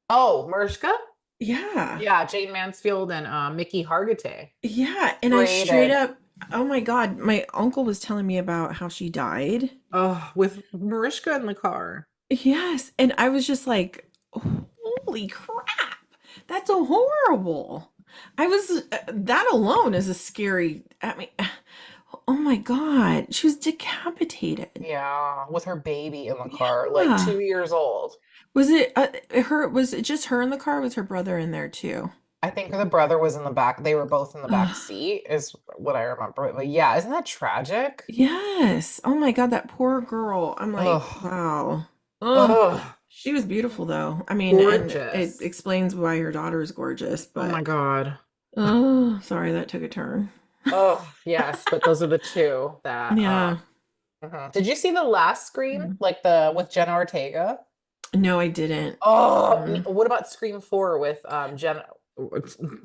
S2: Oh, Mariska?
S1: Yeah.
S2: Yeah, Jane Mansfield and Mickey Hargitay.
S1: Yeah. And I straight
S2: Traded.
S1: up, oh my God, my uncle was telling me about how she died.
S2: Oh, with Mariska in the car.
S1: Yes, and I was just like, "Holy crap. That's so horrible." I was that alone is a scary, I mean, oh my God, she was decapitated.
S2: Yeah, with her baby in the car, like
S1: Yeah.
S2: 2 years old.
S1: Was it her, was it just her in the car? Was her brother in there too?
S2: I think the brother was in the back. They were both in the back
S1: Ugh.
S2: seat, is what I remember. But yeah, isn't that tragic?
S1: Yes. Oh my God, that poor girl. I'm like,
S2: Ugh.
S1: wow. Oh,
S2: Ugh.
S1: she was beautiful though. I mean, and it
S2: Gorgeous.
S1: explains why her daughter is gorgeous,
S2: Oh my
S1: but
S2: God.
S1: oh, sorry, that took a turn.
S2: Oh, yes, but those are the two that
S1: Yeah.
S2: Did you see the last Scream?
S1: Mm.
S2: Like the with Jenna Ortega?
S1: No, I didn't.
S2: Oh,
S1: Mm.
S2: what about Scream 4 with Jenna?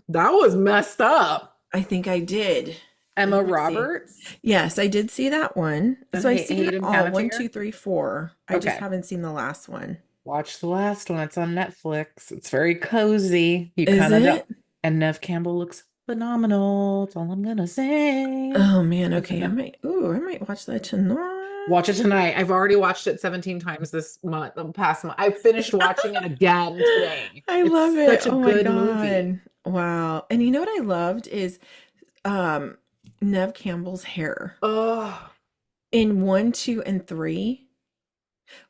S2: That was messed up.
S1: I think I did.
S2: Emma
S1: Let me see.
S2: Roberts
S1: Yes, I did see that one.
S2: and
S1: So I've seen
S2: Hayden
S1: all one,
S2: Panettiere.
S1: two, three, four. I just
S2: Okay.
S1: haven't seen the last one.
S2: Watch the last one. It's on Netflix. It's very cozy. You
S1: Is
S2: kind of don't.
S1: it?
S2: And Nev Campbell looks phenomenal. That's all I'm gonna say.
S1: Oh man, okay. I might watch that tonight.
S2: Watch it tonight. I've already watched it 17 times this month, the past month. I finished watching it again today.
S1: I love
S2: It's
S1: it.
S2: such a
S1: Oh my
S2: good movie.
S1: God. Wow. And you know what I loved is um Nev Campbell's hair.
S2: Oh,
S1: In one, two, and three.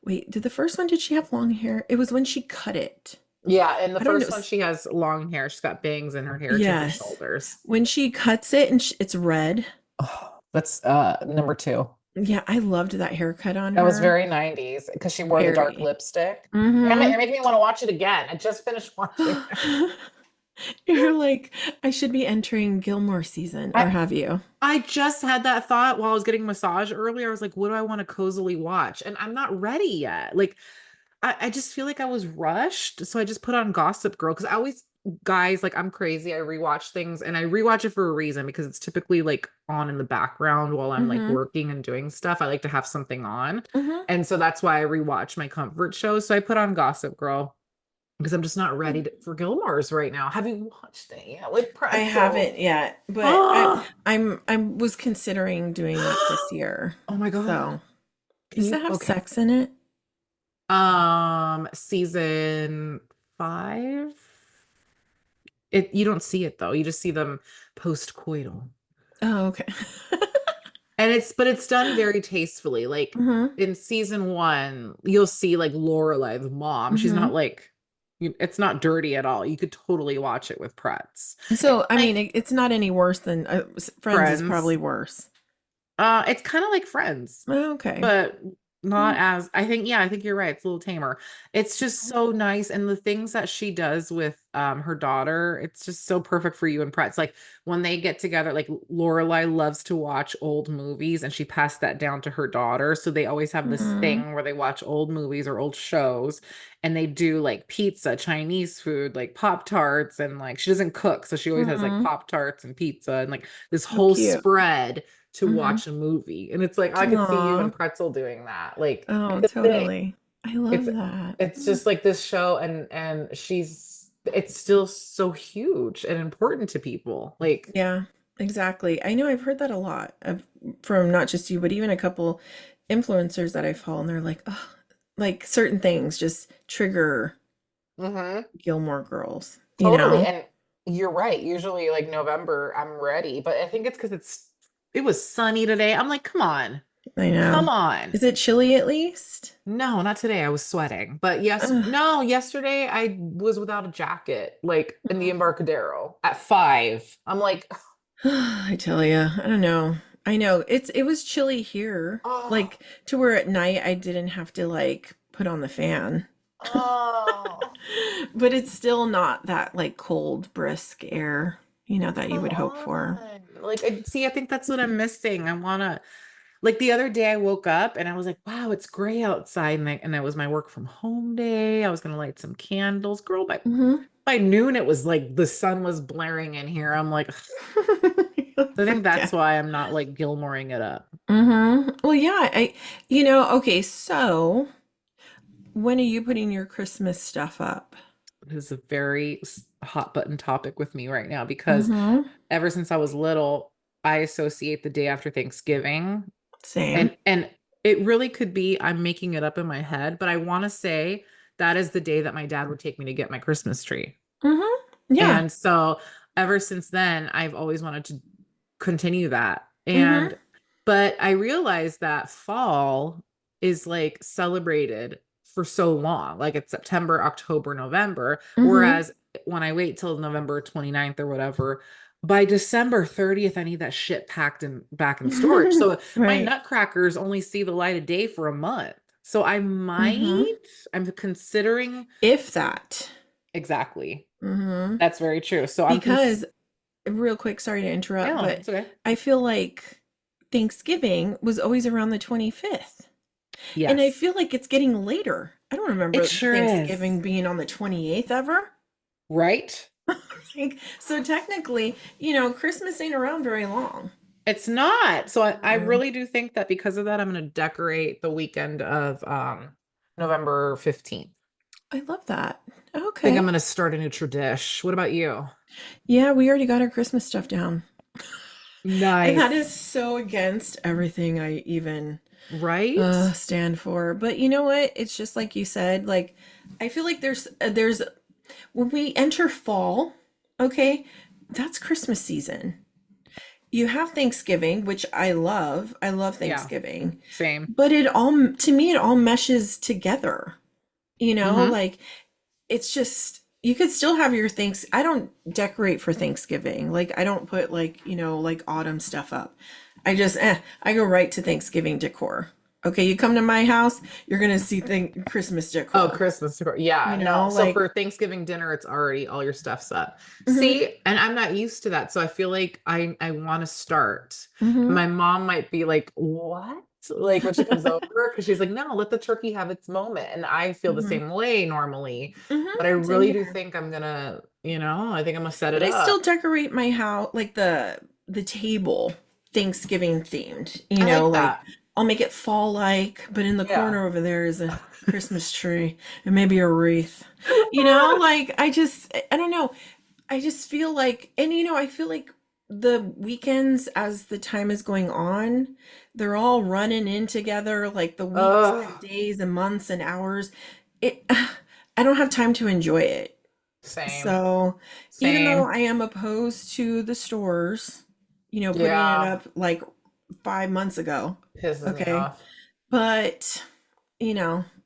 S1: Wait, did the first one, did she have long hair? It was when she cut it.
S2: yeah. In the
S1: I don't know.
S2: first one, she has long hair. She's got bangs in her hair to her
S1: Yes.
S2: shoulders.
S1: When she cuts it and it's red.
S2: Oh, that's number two.
S1: Yeah, I loved that haircut on
S2: That was
S1: her.
S2: very 90s because she wore the dark
S1: Very.
S2: lipstick. You're
S1: Mm-hmm.
S2: making me want to watch it again. I just finished watching it.
S1: You're like, I should be entering Gilmore season, or
S2: I,
S1: have you?
S2: I just had that thought while I was getting massage earlier. I was like, what do I want to cozily watch? And I'm not ready yet. Like, I just feel like I was rushed. So I just put on Gossip Girl because I always, guys, like I'm crazy. I rewatch things and I rewatch it for a reason because it's typically like on in the background while I'm like
S1: Mm-hmm.
S2: working and doing stuff. I like to have something on.
S1: Mm-hmm.
S2: And so that's why I rewatch my comfort shows. So I put on Gossip Girl because I'm just not ready for Gilmore's right now. Have you watched it yet with
S1: I
S2: Pretzel?
S1: haven't yet, but
S2: Oh,
S1: I was considering doing it this year.
S2: oh my God.
S1: So,
S2: Can
S1: does
S2: you?
S1: it have
S2: Okay.
S1: sex in it?
S2: Season 5. You don't see it though. You just see them post-coital.
S1: Oh, okay.
S2: And it's done very tastefully. Like
S1: Mm-hmm.
S2: in season 1, you'll see like Lorelai, the mom. She's
S1: Mm-hmm.
S2: not like it's not dirty at all. You could totally watch it with Pretz. And
S1: So, I mean,
S2: like
S1: it's not any worse than Friends is probably
S2: Friends.
S1: worse.
S2: It's kind of like Friends,
S1: Oh, okay.
S2: but not
S1: Mm.
S2: as I think, yeah, I think you're right. It's a little tamer. It's just so nice. And the things that she does with her daughter, it's just so perfect for you and Pratt. It's like when they get together, like Lorelai loves to watch old movies and she passed that down to her daughter. So they always have this
S1: Mm.
S2: thing where they watch old movies or old shows and they do like pizza, Chinese food, like Pop-Tarts, and like she doesn't cook. So she always has like
S1: Mm.
S2: Pop-Tarts and pizza and like this
S1: So
S2: whole
S1: cute.
S2: spread to
S1: Mm-hmm.
S2: watch a movie. And it's like I could see you
S1: Aw.
S2: and Pretzel doing that. Like
S1: Oh,
S2: it's a thing.
S1: totally. I love
S2: It's
S1: that.
S2: it's just like this show and she's it's still so huge and important to people. Like
S1: Yeah, exactly. I know I've heard that a lot from not just you, but even a couple influencers that I follow, and they're like, oh, like certain things just trigger
S2: mhm,
S1: Gilmore Girls, you
S2: totally.
S1: know?
S2: And you're right. Usually like November, I'm ready. But I think it's because it was sunny today. I'm like, come on.
S1: I
S2: Come
S1: know.
S2: on.
S1: Is it chilly at least?
S2: No, not today. I was sweating. But
S1: Ugh.
S2: no, yesterday I was without a jacket, like in the Embarcadero at 5. I'm like,
S1: I tell you, I don't know. I know it was chilly here,
S2: oh,
S1: like to where at night I didn't have to like put on the fan.
S2: oh,
S1: But it's still not that like cold, brisk air, that you
S2: come
S1: would hope for.
S2: on. Like, I think that's what I'm missing. I wanna, like the other day I woke up and I was like, wow, it's gray outside. And it was my work from home day. I was gonna light some candles. Girl,
S1: Hmm.
S2: by noon, it was like the sun was blaring in here. I'm like, I think that's
S1: Forget.
S2: why I'm not like Gilmoring it up.
S1: Well, yeah, okay, so when are you putting your Christmas stuff up?
S2: It is a very hot button topic with me right now because
S1: Mm-hmm.
S2: ever since I was little, I associate the day after Thanksgiving
S1: Same.
S2: and It really could be I'm making it up in my head, but I want to say that is the day that my dad would take me to get my Christmas tree.
S1: Mhm. Yeah.
S2: And so ever since then, I've always wanted to continue that.
S1: Mhm.
S2: But I realized that fall is like celebrated for so long. Like it's September, October, November.
S1: Mhm.
S2: Whereas when I wait till November 29th or whatever, by December 30th, I need that shit packed and back in storage. So my
S1: Right.
S2: nutcrackers only see the light of day for a month. So
S1: Mhm.
S2: I'm considering
S1: If that.
S2: exactly.
S1: Mhm.
S2: That's very true. So
S1: Because real quick, sorry to interrupt,
S2: no,
S1: but
S2: it's okay.
S1: I feel like Thanksgiving was always around the 25th. And I
S2: Yes,
S1: feel like it's getting later. I don't
S2: it
S1: remember
S2: sure is.
S1: Thanksgiving being on the 28th ever.
S2: Right?
S1: Like, so technically, Christmas ain't around very long.
S2: It's not. So I
S1: Mm.
S2: really do think that because of that, I'm going to decorate the weekend of November 15th.
S1: I love that.
S2: I think I'm
S1: Okay.
S2: going to start a new tradition. What about you?
S1: Yeah, we already got our Christmas stuff down. And that is
S2: Nice.
S1: so against everything I even
S2: Right?
S1: stand for. But you know what? It's just like you said, like I feel like there's when we enter fall, okay, that's Christmas season. You have Thanksgiving, which I love. I love
S2: Yeah,
S1: Thanksgiving.
S2: same.
S1: But to me it all meshes together.
S2: Hmm.
S1: Like it's just you could still have your thanks I don't decorate for Thanksgiving. Like I don't put like, like autumn stuff up. I go right to Thanksgiving decor. Okay, you come to my house, you're gonna see Christmas
S2: Oh,
S1: decor.
S2: Christmas decor. Yeah, no. So
S1: Like
S2: for Thanksgiving dinner, it's already all your stuff's up.
S1: mhm,
S2: See, and I'm not used to that. So I feel like I want to start.
S1: mhm,
S2: My mom might be like, "What?" Like when she comes over, because she's like, "No, let the turkey have its moment." And I feel the
S1: mhm,
S2: same way normally,
S1: mhm,
S2: but I
S1: same
S2: really do
S1: here.
S2: think I'm gonna, I think I'm gonna set it
S1: But I still
S2: up.
S1: decorate my house like the table Thanksgiving themed,
S2: I like
S1: like
S2: that.
S1: I'll make it fall like, but in the
S2: Yeah.
S1: corner over there is a Christmas tree and maybe a wreath. Like I don't know. I just feel like and I feel like the weekends as the time is going on, they're all running in together like the weeks and
S2: Oh,
S1: days and months and hours. It I don't have time to enjoy it.
S2: same,
S1: So, even though
S2: same.
S1: I am opposed to the stores, putting it
S2: Yeah,
S1: up like 5 months ago,
S2: pisses me
S1: okay,
S2: off.
S1: but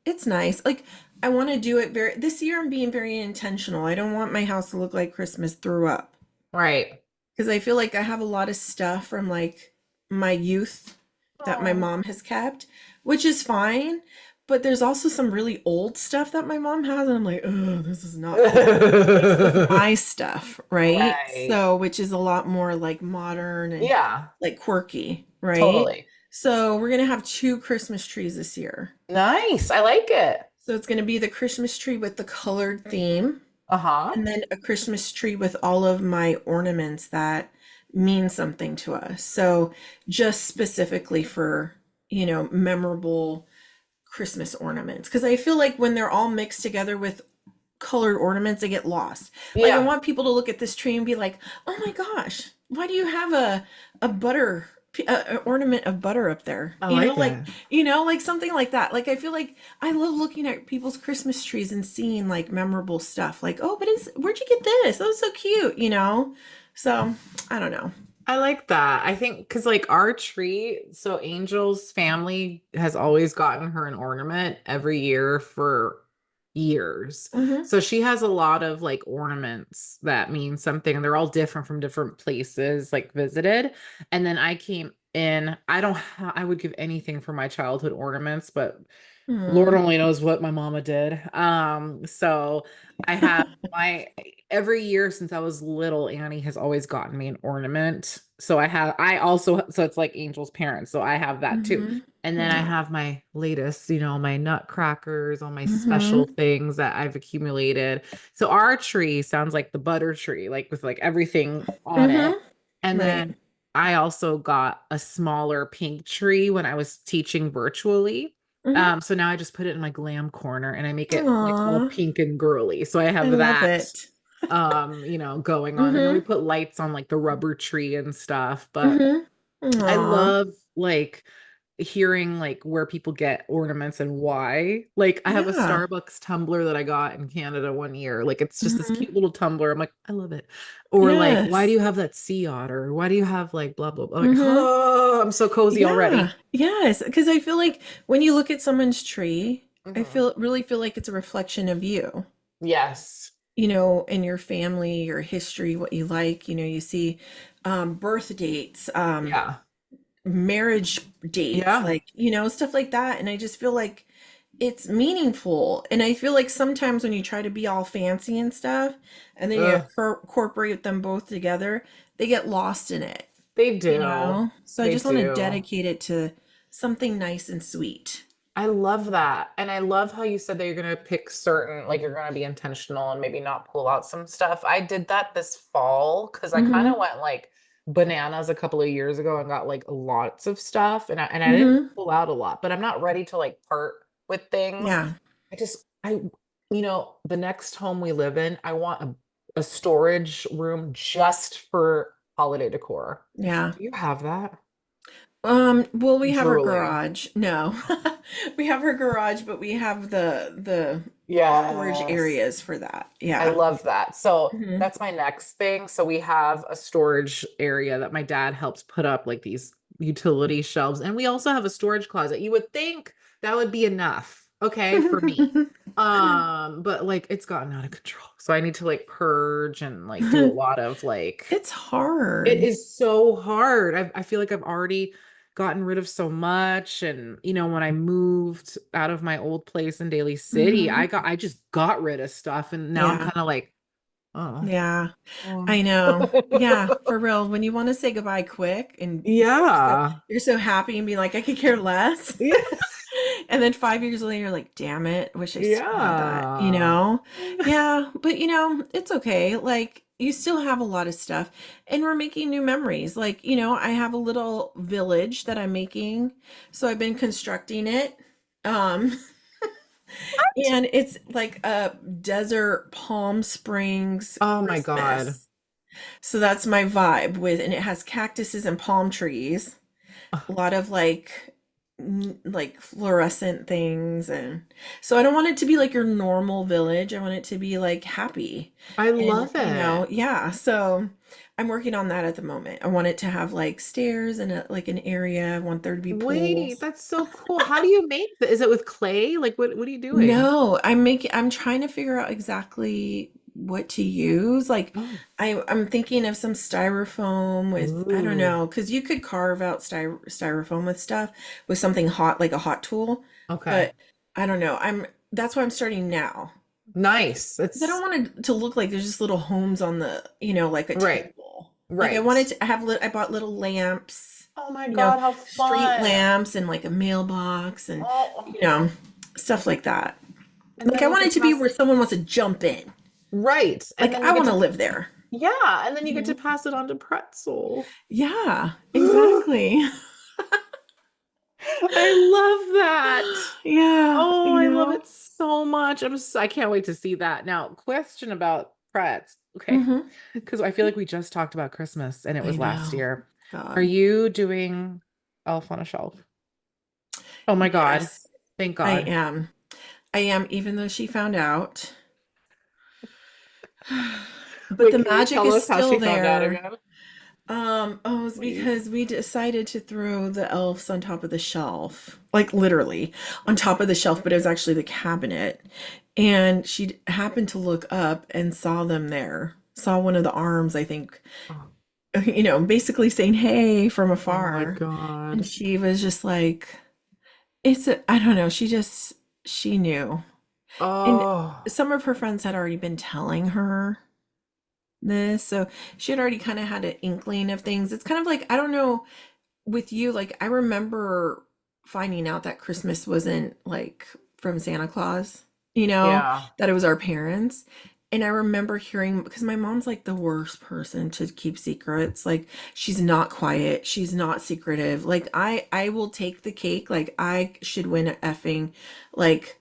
S1: it's nice. Like, I want to do it this year, I'm being very intentional. I don't want my house to look like Christmas threw up
S2: Right.
S1: because I feel like I have a lot of stuff from like my youth that my
S2: Oh.
S1: mom has kept, which is fine. But there's also some really old stuff that my mom has, and I'm like, oh, this is not mixed with my stuff, right?
S2: Right.
S1: So, which is a lot more like modern and
S2: Yeah,
S1: like quirky, right?
S2: totally.
S1: So, we're gonna have two Christmas trees this year.
S2: Nice. I like it.
S1: So, it's gonna be the Christmas tree with the colored theme,
S2: Uh-huh.
S1: and then a Christmas tree with all of my ornaments that mean something to us. So, just specifically for, memorable Christmas ornaments. Because I feel like when they're all mixed together with colored ornaments, they get lost. Like I
S2: Yeah,
S1: want people to look at this tree and be like, "Oh my gosh, why do you have a butter a ornament of butter up there?"
S2: I like it.
S1: Like something like that. Like I feel like I love looking at people's Christmas trees and seeing like memorable stuff. Like, "Oh, but where'd you get this? That was so cute." So, I don't know.
S2: I like that. I think because like our tree, so Angel's family has always gotten her an ornament every year for years.
S1: Mhm.
S2: So she has a lot of like ornaments that mean something, and they're all different from different places, like visited. And then I came in, I would give anything for my childhood ornaments, but Lord
S1: Mm.
S2: only knows what my mama did. So I have my every year since I was little, Annie has always gotten me an ornament. I also, so it's like Angel's parents. So I have that too.
S1: Mhm.
S2: And then I
S1: Yeah.
S2: have my latest, my nutcrackers, all my special
S1: Mhm.
S2: things that I've accumulated. So our tree sounds like the butter tree, like with like everything on it.
S1: Mhm.
S2: And
S1: Right.
S2: then I also got a smaller pink tree when I was teaching virtually.
S1: Mhm.
S2: So now I just put it in my glam corner and I make it like all
S1: Aw,
S2: pink and girly. So I
S1: I
S2: have
S1: love
S2: that
S1: it.
S2: going on. And then we
S1: Mhm.
S2: put lights on like the rubber tree and stuff. But
S1: Mhm.
S2: I
S1: Aw.
S2: love like hearing like where people get ornaments and why. Like I have a
S1: Yeah.
S2: Starbucks tumbler that I got in Canada one year. Like it's just this
S1: Mhm.
S2: cute little tumbler. I'm like, I love it. Or like, why do
S1: Yes.
S2: you have that sea otter? Why do you have like blah blah blah? I'm like,
S1: Hmm.
S2: oh, I'm so cozy
S1: Yeah.
S2: already.
S1: Yes. Because I feel like when you look at someone's tree, I
S2: Mhm.
S1: really feel like it's a reflection of you,
S2: Yes.
S1: in your family, your history, what you like. You see birth dates,
S2: Yeah.
S1: marriage dates,
S2: Yeah.
S1: like, stuff like that. And I just feel like it's meaningful. And I feel like sometimes when you try to be all fancy and stuff, and then you
S2: Ugh,
S1: incorporate them both together, they get lost in it,
S2: they do.
S1: So I
S2: They
S1: just want to
S2: do.
S1: dedicate it to something nice and sweet.
S2: I love that. And I love how you said that you're going to pick certain, like you're going to be intentional and maybe not pull out some stuff. I did that this fall because I kind of
S1: Mm-hmm.
S2: went like bananas a couple of years ago and got like lots of stuff and I didn't
S1: Mm-hmm.
S2: pull out a lot, but I'm not ready to like part with things.
S1: Yeah.
S2: I the next home we live in, I want a storage room just for holiday decor.
S1: Yeah.
S2: Do you have that?
S1: Well, we have our
S2: Drooling.
S1: garage. No. We have our garage, but we have the storage
S2: Yes.
S1: areas for that.
S2: I
S1: Yeah.
S2: love that. So
S1: Hmm.
S2: that's my next thing. So we have a storage area that my dad helps put up like these utility shelves. And we also have a storage closet. You would think that would be enough, okay, for me. But like it's gotten out of control. So I need to like purge and like do a lot of like
S1: It's
S2: it
S1: hard.
S2: is so hard. I feel like I've already gotten rid of so much. And, when I moved out of my old place in Daly City,
S1: Hmm.
S2: I just got rid of stuff. And now I'm
S1: Yeah.
S2: kind of like, oh,
S1: Yeah.
S2: oh.
S1: I know. Yeah, for real. When you want to say goodbye quick and so
S2: Yeah.
S1: you're so happy and be like, I could care less.
S2: Yeah.
S1: And then 5 years later, you're like, damn it, wish I still had that, you
S2: Yeah.
S1: know? Yeah, but it's okay. Like, you still have a lot of stuff, and we're making new memories. Like, I have a little village that I'm making, so I've been constructing it. Um, and it's like a desert Palm Springs
S2: Oh my God.
S1: Christmas. So that's my vibe and it has cactuses and palm trees, a lot of like fluorescent things. And so I don't want it to be like your normal village. I want it to be like happy.
S2: I
S1: And
S2: love it.
S1: yeah, so I'm working on that at the moment. I want it to have like stairs and like an area. I want there to be
S2: Wait,
S1: pools.
S2: that's so cool. How do you make that? Is it with clay? Like what are you doing?
S1: No, I'm trying to figure out exactly what to use. Like
S2: Oh.
S1: I'm thinking of some styrofoam with, I don't
S2: Ooh.
S1: know, because you could carve out styrofoam with stuff with something hot like a hot tool,
S2: Okay.
S1: but I don't know. That's why I'm starting now.
S2: Nice.
S1: 'Cause I don't
S2: It's
S1: want it to look like there's just little homes on the, like a
S2: right.
S1: table. Like I
S2: Right.
S1: wanted to have I bought little lamps,
S2: Oh my
S1: you know,
S2: God, how
S1: street
S2: fun.
S1: lamps and like a mailbox and
S2: Oh,
S1: you know, stuff like that.
S2: and
S1: Like
S2: then
S1: I
S2: you
S1: want
S2: could
S1: it to be
S2: pass
S1: where
S2: it
S1: someone wants to jump in.
S2: right. And
S1: Like
S2: then you
S1: I
S2: get
S1: want to
S2: to,
S1: live there.
S2: yeah, and then you get to
S1: Mhm.
S2: pass it on to Pretzel.
S1: Yeah,
S2: I
S1: exactly.
S2: love that.
S1: Yeah,
S2: Oh, I love it so much. I can't wait to see that. Now, question about Pretz. Okay.
S1: Hmm.
S2: Because I feel like we just talked about Christmas and it
S1: I
S2: was last
S1: know.
S2: year. Are
S1: God.
S2: you doing Elf on a Shelf? Oh my God.
S1: Yes,
S2: Thank
S1: I
S2: God.
S1: am. I am, even though she found out. But
S2: Wait,
S1: the
S2: can you
S1: magic
S2: tell
S1: is
S2: us how
S1: still
S2: she found out
S1: there.
S2: again?
S1: It's
S2: Please.
S1: because we decided to throw the elves on top of the shelf, like literally on top of the shelf, but it was actually the cabinet. And she happened to look up and saw them there, saw one of the arms, I think,
S2: Oh,
S1: basically saying, hey, from
S2: oh my
S1: afar. And
S2: God.
S1: she was just like, I don't know, she knew. And
S2: Oh.
S1: some of her friends had already been telling her this. So she had already kind of had an inkling of things. It's kind of like, I don't know, with you, like, I remember finding out that Christmas wasn't like from Santa Claus,
S2: Yeah.
S1: that it was our parents. And I remember hearing, because my mom's like the worst person to keep secrets. Like, she's not quiet, she's not secretive. Like, I will take the cake. Like, I should win a effing like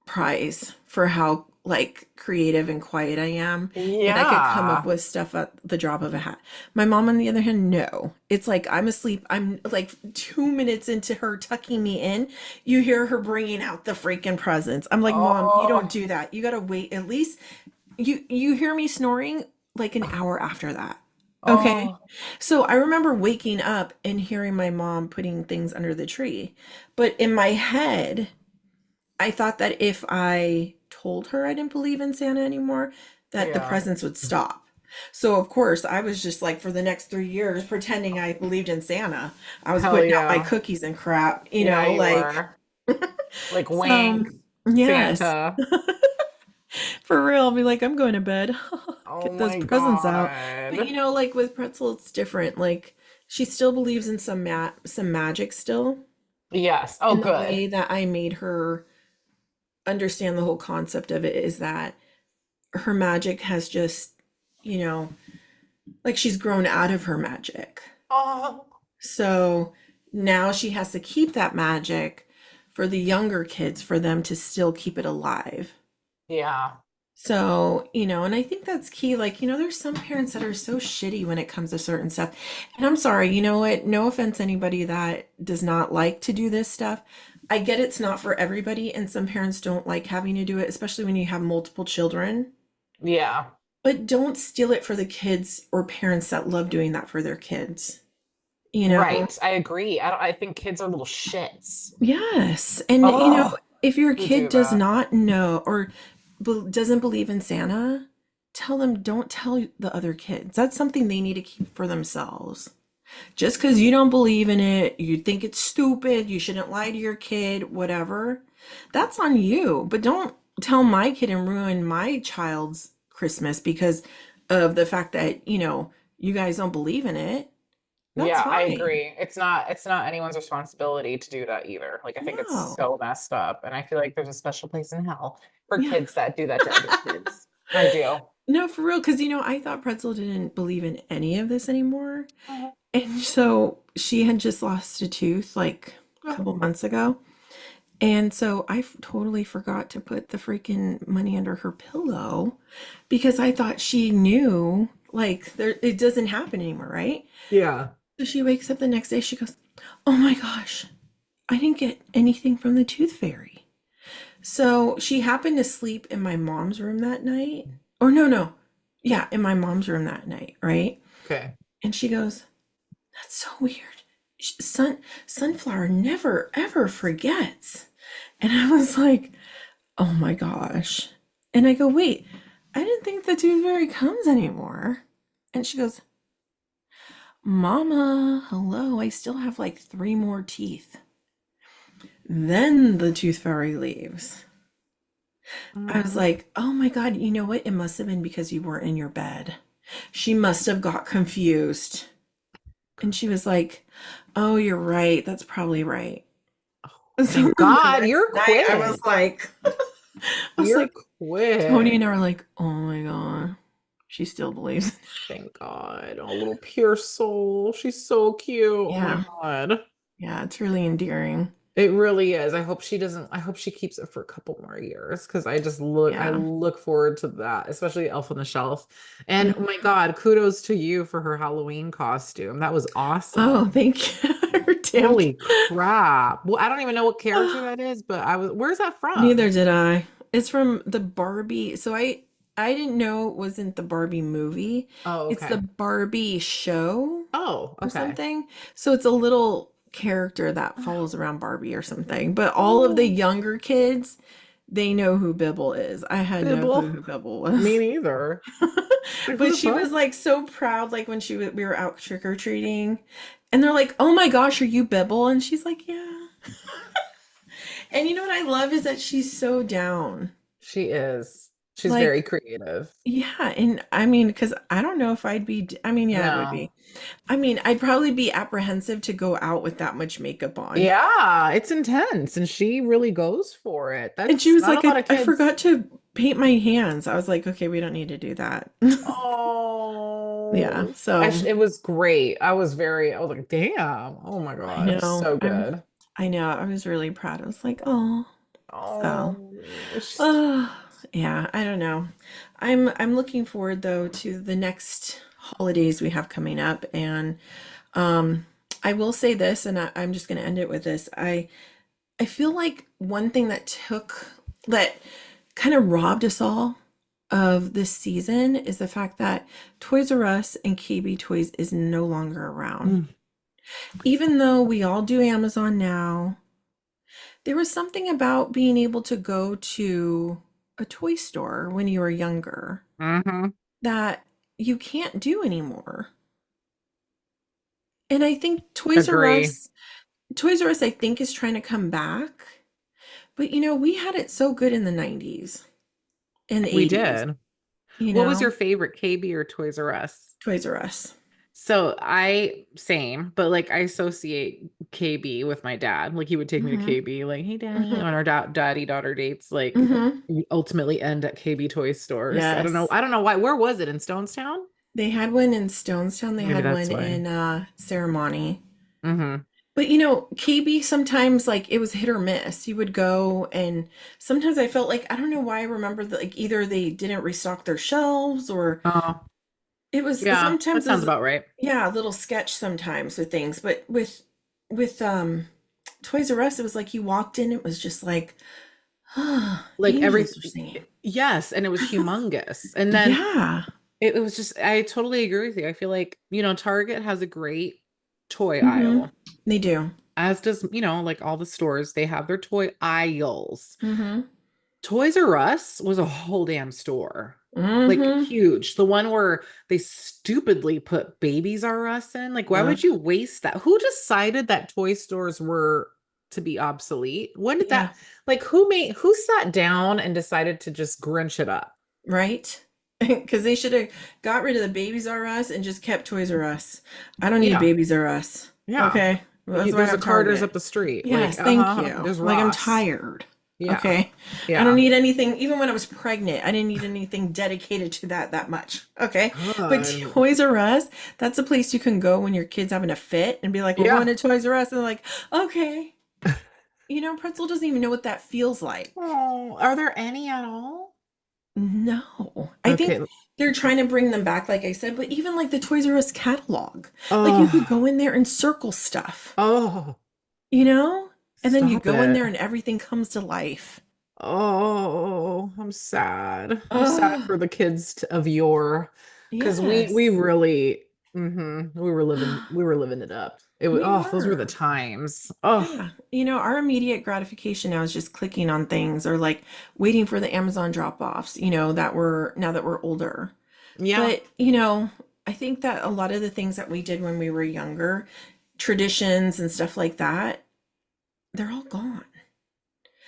S1: prize for how like creative and quiet I am, and I could come up
S2: Yeah.
S1: with stuff at the drop of a hat. My mom, on the other hand, no. It's like I'm asleep. I'm like 2 minutes into her tucking me in. You hear her bringing out the freaking presents. I'm like, Mom, you don't
S2: Oh.
S1: do that. You gotta wait at least you hear me snoring like an hour after that. Okay.
S2: Oh.
S1: So I remember waking up and hearing my mom putting things under the tree. But in my head, I thought that if I told her I didn't believe in Santa anymore, that the
S2: Yeah.
S1: presents would stop. So of course, I was just like for the next 3 years pretending I believed in Santa. I was
S2: Hell
S1: putting out my
S2: yeah.
S1: cookies and crap,
S2: Yeah, you
S1: like
S2: were. Like
S1: so
S2: wink,
S1: yes.
S2: Santa.
S1: For real, I'll be like, I'm going to bed.
S2: Oh
S1: Get those
S2: my
S1: presents out. But
S2: God.
S1: like with Pretzel, it's different. Like she still believes in some magic still,
S2: Yes. Oh,
S1: and the
S2: good.
S1: way that I made her understand the whole concept of it is that her magic has just, you know, like she's grown out of her magic.
S2: Oh,
S1: So now she has to keep that magic for the younger kids for them to still keep it alive.
S2: yeah.
S1: So, and I think that's key. Like, there's some parents that are so shitty when it comes to certain stuff. And I'm sorry, you know what? No offense to anybody that does not like to do this stuff. I get it's not for everybody, and some parents don't like having to do it, especially when you have multiple children.
S2: Yeah.
S1: But don't steal it for the kids or parents that love doing that for their kids. You know?
S2: Right. I agree. I think kids are little shits.
S1: Yes. And,
S2: Oh,
S1: if your
S2: who
S1: kid
S2: do
S1: does
S2: that?
S1: not know or doesn't believe in Santa, tell them don't tell the other kids. That's something they need to keep for themselves. Just because you don't believe in it, you think it's stupid, you shouldn't lie to your kid, whatever, that's on you. But don't tell my kid and ruin my child's Christmas because of the fact that, you guys don't believe in it. That's
S2: Yeah, I
S1: fine.
S2: agree. It's not anyone's responsibility to do that either. Like I think it's
S1: No.
S2: so messed up. And I feel like there's a special place in hell for
S1: Yeah.
S2: kids that do that to other kids. I do.
S1: No, for real, because I thought Pretzel didn't believe in any of this anymore.
S2: Oh,
S1: And so she had just lost a tooth like a
S2: oh,
S1: couple months ago. And so I totally forgot to put the freaking money under her pillow because I thought she knew like it doesn't happen anymore, right?
S2: yeah.
S1: So she wakes up the next day, she goes, "Oh my gosh, I didn't get anything from the tooth fairy." So she happened to sleep in my mom's room that night. Or no, no. Yeah, in my mom's room that night, right?
S2: Okay.
S1: And she goes, "That's so weird. Sunflower never ever forgets." And I was like, "Oh my gosh." And I go, "Wait, I didn't think the tooth fairy comes anymore." And she goes, "Mama, hello, I still have like 3 more teeth." Then the tooth fairy leaves. I was
S2: Mm.
S1: like, "Oh my God, you know what? It must have been because you weren't in your bed. She must have got confused." And she was like, "Oh, you're right. That's probably right." So
S2: Thank
S1: the
S2: God,
S1: next
S2: you're
S1: night, I was
S2: quick.
S1: like,
S2: You're
S1: Tony
S2: quick.
S1: and I were like, "Oh my God, she still believes."
S2: Thank God. Oh, little pure soul. She's so cute. Oh my
S1: Yeah,
S2: God.
S1: yeah, it's really endearing.
S2: It really is. I hope she keeps it for a couple more years because I
S1: Yeah.
S2: look forward to that, especially Elf on the Shelf. And oh my
S1: Mhm.
S2: God, kudos to you for her Halloween costume. That was
S1: Oh,
S2: awesome.
S1: thank you. Her damn.
S2: Holy crap. Well, I don't even know what character
S1: Oh,
S2: that is, but where's that from?
S1: neither did I. It's from the Barbie. So I didn't know it wasn't the Barbie movie.
S2: Oh,
S1: It's the
S2: okay.
S1: Barbie show
S2: Oh,
S1: or
S2: okay.
S1: something. So it's a little character that follows around Barbie or something. But all of the
S2: Oh,
S1: younger kids, they know who Bibble is. I had no clue
S2: Bibble.
S1: who Bibble
S2: Me
S1: was.
S2: neither. Like, who
S1: But
S2: the
S1: she
S2: fuck?
S1: was like so proud, like when we were out trick or treating, and they're like, "Oh my gosh, are you Bibble?" And she's like, "Yeah." And you know what I love is that she's so down.
S2: She is. She's very
S1: Like,
S2: creative.
S1: yeah, and I mean, because I don't know if I'd be. I mean, yeah, it would
S2: No.
S1: be. I mean, I'd probably be apprehensive to go out with that much makeup on.
S2: Yeah, it's intense and she really goes for it.
S1: And she
S2: That's
S1: was
S2: not
S1: like,
S2: a lot of
S1: I
S2: kids.
S1: forgot to paint my hands. I was like, okay, we don't need to do that. Yeah,
S2: Oh,
S1: so
S2: it was great. I was like, damn. Oh my
S1: I
S2: God,
S1: know.
S2: so good.
S1: I know. I was really proud. I was like, oh, so,
S2: Oh, she's
S1: oh. Yeah, I don't know. I'm looking forward though to the next holidays we have coming up, and um I will say this, and I'm just going to end it with this. I feel like one thing that kind of robbed us all of this season is the fact that Toys R Us and KB Toys is no longer around.
S2: Mm.
S1: Even though we all do Amazon now, there was something about being able to go to a toy store when you were younger
S2: Mm-hmm.
S1: that you can't do anymore. And I think
S2: Agree.
S1: Toys R Us, I think, is trying to come back. But we had it so good in the 90s and the
S2: We
S1: 80s,
S2: did. What was your favorite, KB or Toys R Us?
S1: Toys R Us.
S2: So I same, but like I associate KB with my dad. Like he would take me to
S1: Hmm.
S2: KB, like, hey daddy,
S1: Hmm.
S2: on our daddy daughter dates, like
S1: Hmm.
S2: we ultimately end at KB toy stores. I don't know.
S1: Yes.
S2: I don't know why. Where was it? In Stonestown?
S1: They had one in Stonestown, they
S2: Maybe
S1: had
S2: that's
S1: one
S2: why.
S1: in Ceremony.
S2: Mm-hmm.
S1: But KB sometimes like it was hit or miss. You would go and sometimes I felt like I don't know why I remember that like either they didn't restock their shelves or
S2: Oh,
S1: it was
S2: yeah, that
S1: sometimes it
S2: sounds
S1: was
S2: about right.
S1: yeah, a little sketch sometimes with things. But with Toys R Us, it was like you walked in, it was just like
S2: Like every
S1: angels were singing.
S2: yes, and it was humongous. And then
S1: Yeah.
S2: it was just I totally agree with you. I feel like, Target has a great toy
S1: Hmm.
S2: aisle.
S1: They do.
S2: As does, like all the stores, they have their toy aisles.
S1: Hmm.
S2: Toys R Us was a whole damn store. Like
S1: Hmm.
S2: huge. The one where they stupidly put Babies R Us in. Like, why
S1: Uh,
S2: would you waste that? Who decided that toy stores were to be obsolete? When did
S1: yeah.
S2: that, like, who sat down and decided to just Grinch it up?
S1: Right? Because they should have got rid of the Babies R Us and just kept Toys R Us. I don't need a
S2: Yeah.
S1: Babies R Us.
S2: Yeah.
S1: Okay. Well, that's why I
S2: There's a
S1: have
S2: Carter's
S1: Target.
S2: up the street. Like,
S1: Yes, thank you.
S2: there's
S1: Like I'm
S2: Ross.
S1: tired.
S2: Yeah.
S1: Okay. I don't
S2: Yeah.
S1: need anything, even when I was pregnant, I didn't need anything dedicated to that much. Okay. But
S2: God.
S1: Toys R Us, that's a place you can go when your kid's having a fit and be like, we're going
S2: Yeah.
S1: to Toys R Us. And they're like, okay. Pretzel doesn't even know what that feels like.
S2: Oh, are there any at all?
S1: No. I
S2: Okay.
S1: think they're trying to bring them back, like I said, but even like the Toys R Us catalog, like you could
S2: Oh,
S1: go in there and circle stuff,
S2: oh,
S1: you know? And then you
S2: stop
S1: go in
S2: it.
S1: there and everything comes to life.
S2: Oh, I'm sad. I'm sad
S1: Oh,
S2: for the kids of yore, because we
S1: yes.
S2: really, we were living it up.
S1: We
S2: Those were the
S1: were.
S2: times. Oh,
S1: Yeah. Our immediate gratification now is just clicking on things or like waiting for the Amazon drop-offs, that we're now that we're older.
S2: yeah,
S1: But, I think that a lot of the things that we did when we were younger, traditions and stuff like that, they're all gone.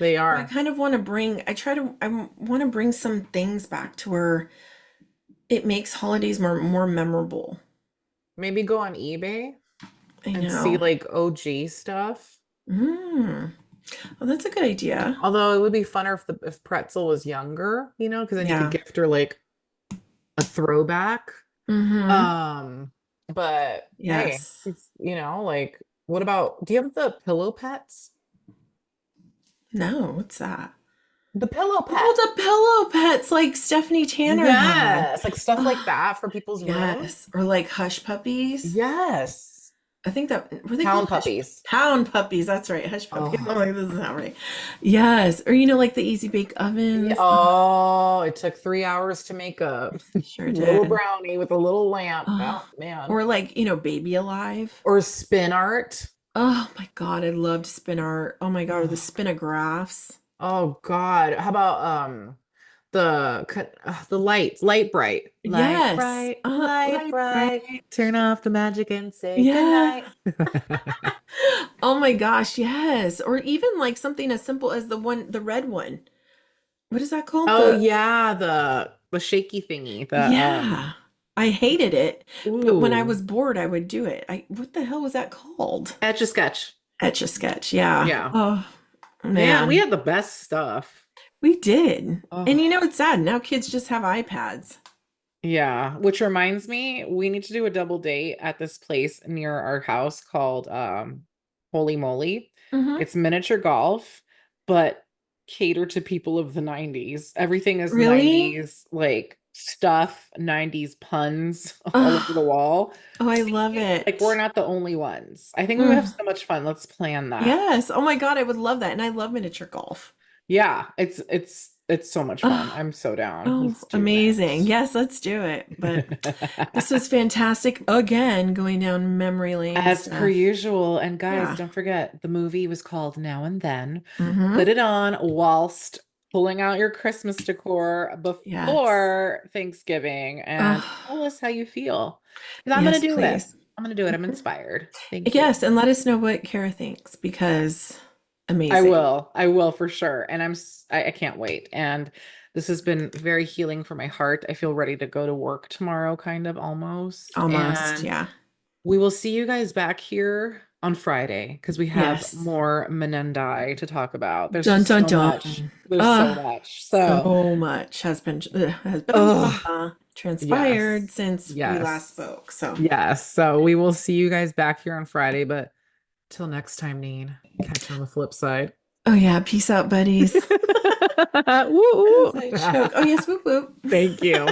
S2: they
S1: So I
S2: are.
S1: kind of want to I want to bring some things back to where it makes holidays more memorable.
S2: Maybe go on eBay
S1: I
S2: and see
S1: know.
S2: like OG stuff.
S1: Mm. Well, that's a good idea.
S2: Although it would be funner if Pretzel was younger, because then you could
S1: Yeah.
S2: gift her like a throwback.
S1: Mm-hmm.
S2: Um, but hey,
S1: Yes.
S2: like, what about, do you have the pillow pets?
S1: No, what's that?
S2: The pillow
S1: Oh,
S2: pet.
S1: the pillow pets like Stephanie Tanner had.
S2: Yes, like stuff like
S1: Oh,
S2: that for people's rooms.
S1: yes. Or like hush puppies.
S2: Yes.
S1: I think that were they called
S2: Pound
S1: hush
S2: puppies.
S1: pound puppies. That's right, hush puppies. I'm
S2: Oh,
S1: like, this is not right. Yes. Or like the easy bake
S2: yeah.
S1: ovens. Oh,
S2: Oh, it took 3 hours to make a
S1: sure
S2: little
S1: did.
S2: brownie with a little lamp. Oh,
S1: Oh,
S2: man.
S1: or like, Baby Alive.
S2: Or spin art.
S1: Oh my God, I loved spin art. Oh my God, or the
S2: Oh,
S1: spinagraphs.
S2: oh God. How about the lights,
S1: Yes.
S2: light
S1: Light
S2: bright.
S1: bright.
S2: Turn off the magic and say
S1: Yeah.
S2: goodnight.
S1: Oh my gosh, yes. Or even like something as simple as the red one. What is that called?
S2: Oh yeah, the shaky thingy.
S1: Yeah. I hated it, but when I
S2: Ooh,
S1: was bored, I would do it. What the hell was that called?
S2: Etch a Sketch.
S1: Etch a Sketch. Yeah.
S2: Yeah.
S1: Oh
S2: Man, we
S1: man,
S2: had the best stuff.
S1: we did. And
S2: Oh,
S1: it's sad. Now kids just have iPads.
S2: yeah. Which reminds me, we need to do a double date at this place near our house called Holy Moly.
S1: Hmm.
S2: It's miniature golf, but cater to people of the 90s. Everything is
S1: Really?
S2: 90s like stuff, 90s puns all over the
S1: Oh,
S2: wall.
S1: oh, I love
S2: See, like we're
S1: it.
S2: not the only ones. I think we would have
S1: Mm,
S2: so much fun. Let's plan that.
S1: yes. Oh my God, I would love that. And I love miniature golf.
S2: Yeah, it's so much fun.
S1: Oh,
S2: I'm so down.
S1: oh,
S2: Let's do
S1: amazing. Yes, let's do it. But this
S2: it.
S1: was fantastic. Again, going down memory lane
S2: As per
S1: stuff.
S2: usual. And guys,
S1: Yeah.
S2: don't forget the movie was called Now and Then.
S1: Mm-hmm.
S2: Put it on whilst pulling out your Christmas decor
S1: Yes.
S2: before Thanksgiving and
S1: Oh,
S2: tell us how you feel. Because I'm going
S1: yes,
S2: to do it.
S1: please.
S2: I'm going to do it. I'm
S1: Mhm.
S2: inspired. Thank you.
S1: Yes, and let us know what Kara thinks because
S2: I
S1: amazing.
S2: will. I will for sure. And I can't wait. And this has been very healing for my heart. I feel ready to go to work tomorrow, kind of almost.
S1: Almost,
S2: And
S1: yeah.
S2: we will see you guys back here on Friday because we have
S1: Yes.
S2: more Menendai to talk about. There's
S1: Dun
S2: just
S1: dun
S2: so much.
S1: dun.
S2: There's so much. So,
S1: So much has been
S2: oh,
S1: transpired
S2: yes.
S1: since we last
S2: Yes.
S1: spoke. So,
S2: Yes. So we will see you guys back here on Friday. But till next time, Neen, catch you on the flip side.
S1: oh yeah, peace out, buddies.
S2: Woo!
S1: As I choke. Oh yes, whoop whoop.
S2: Thank you.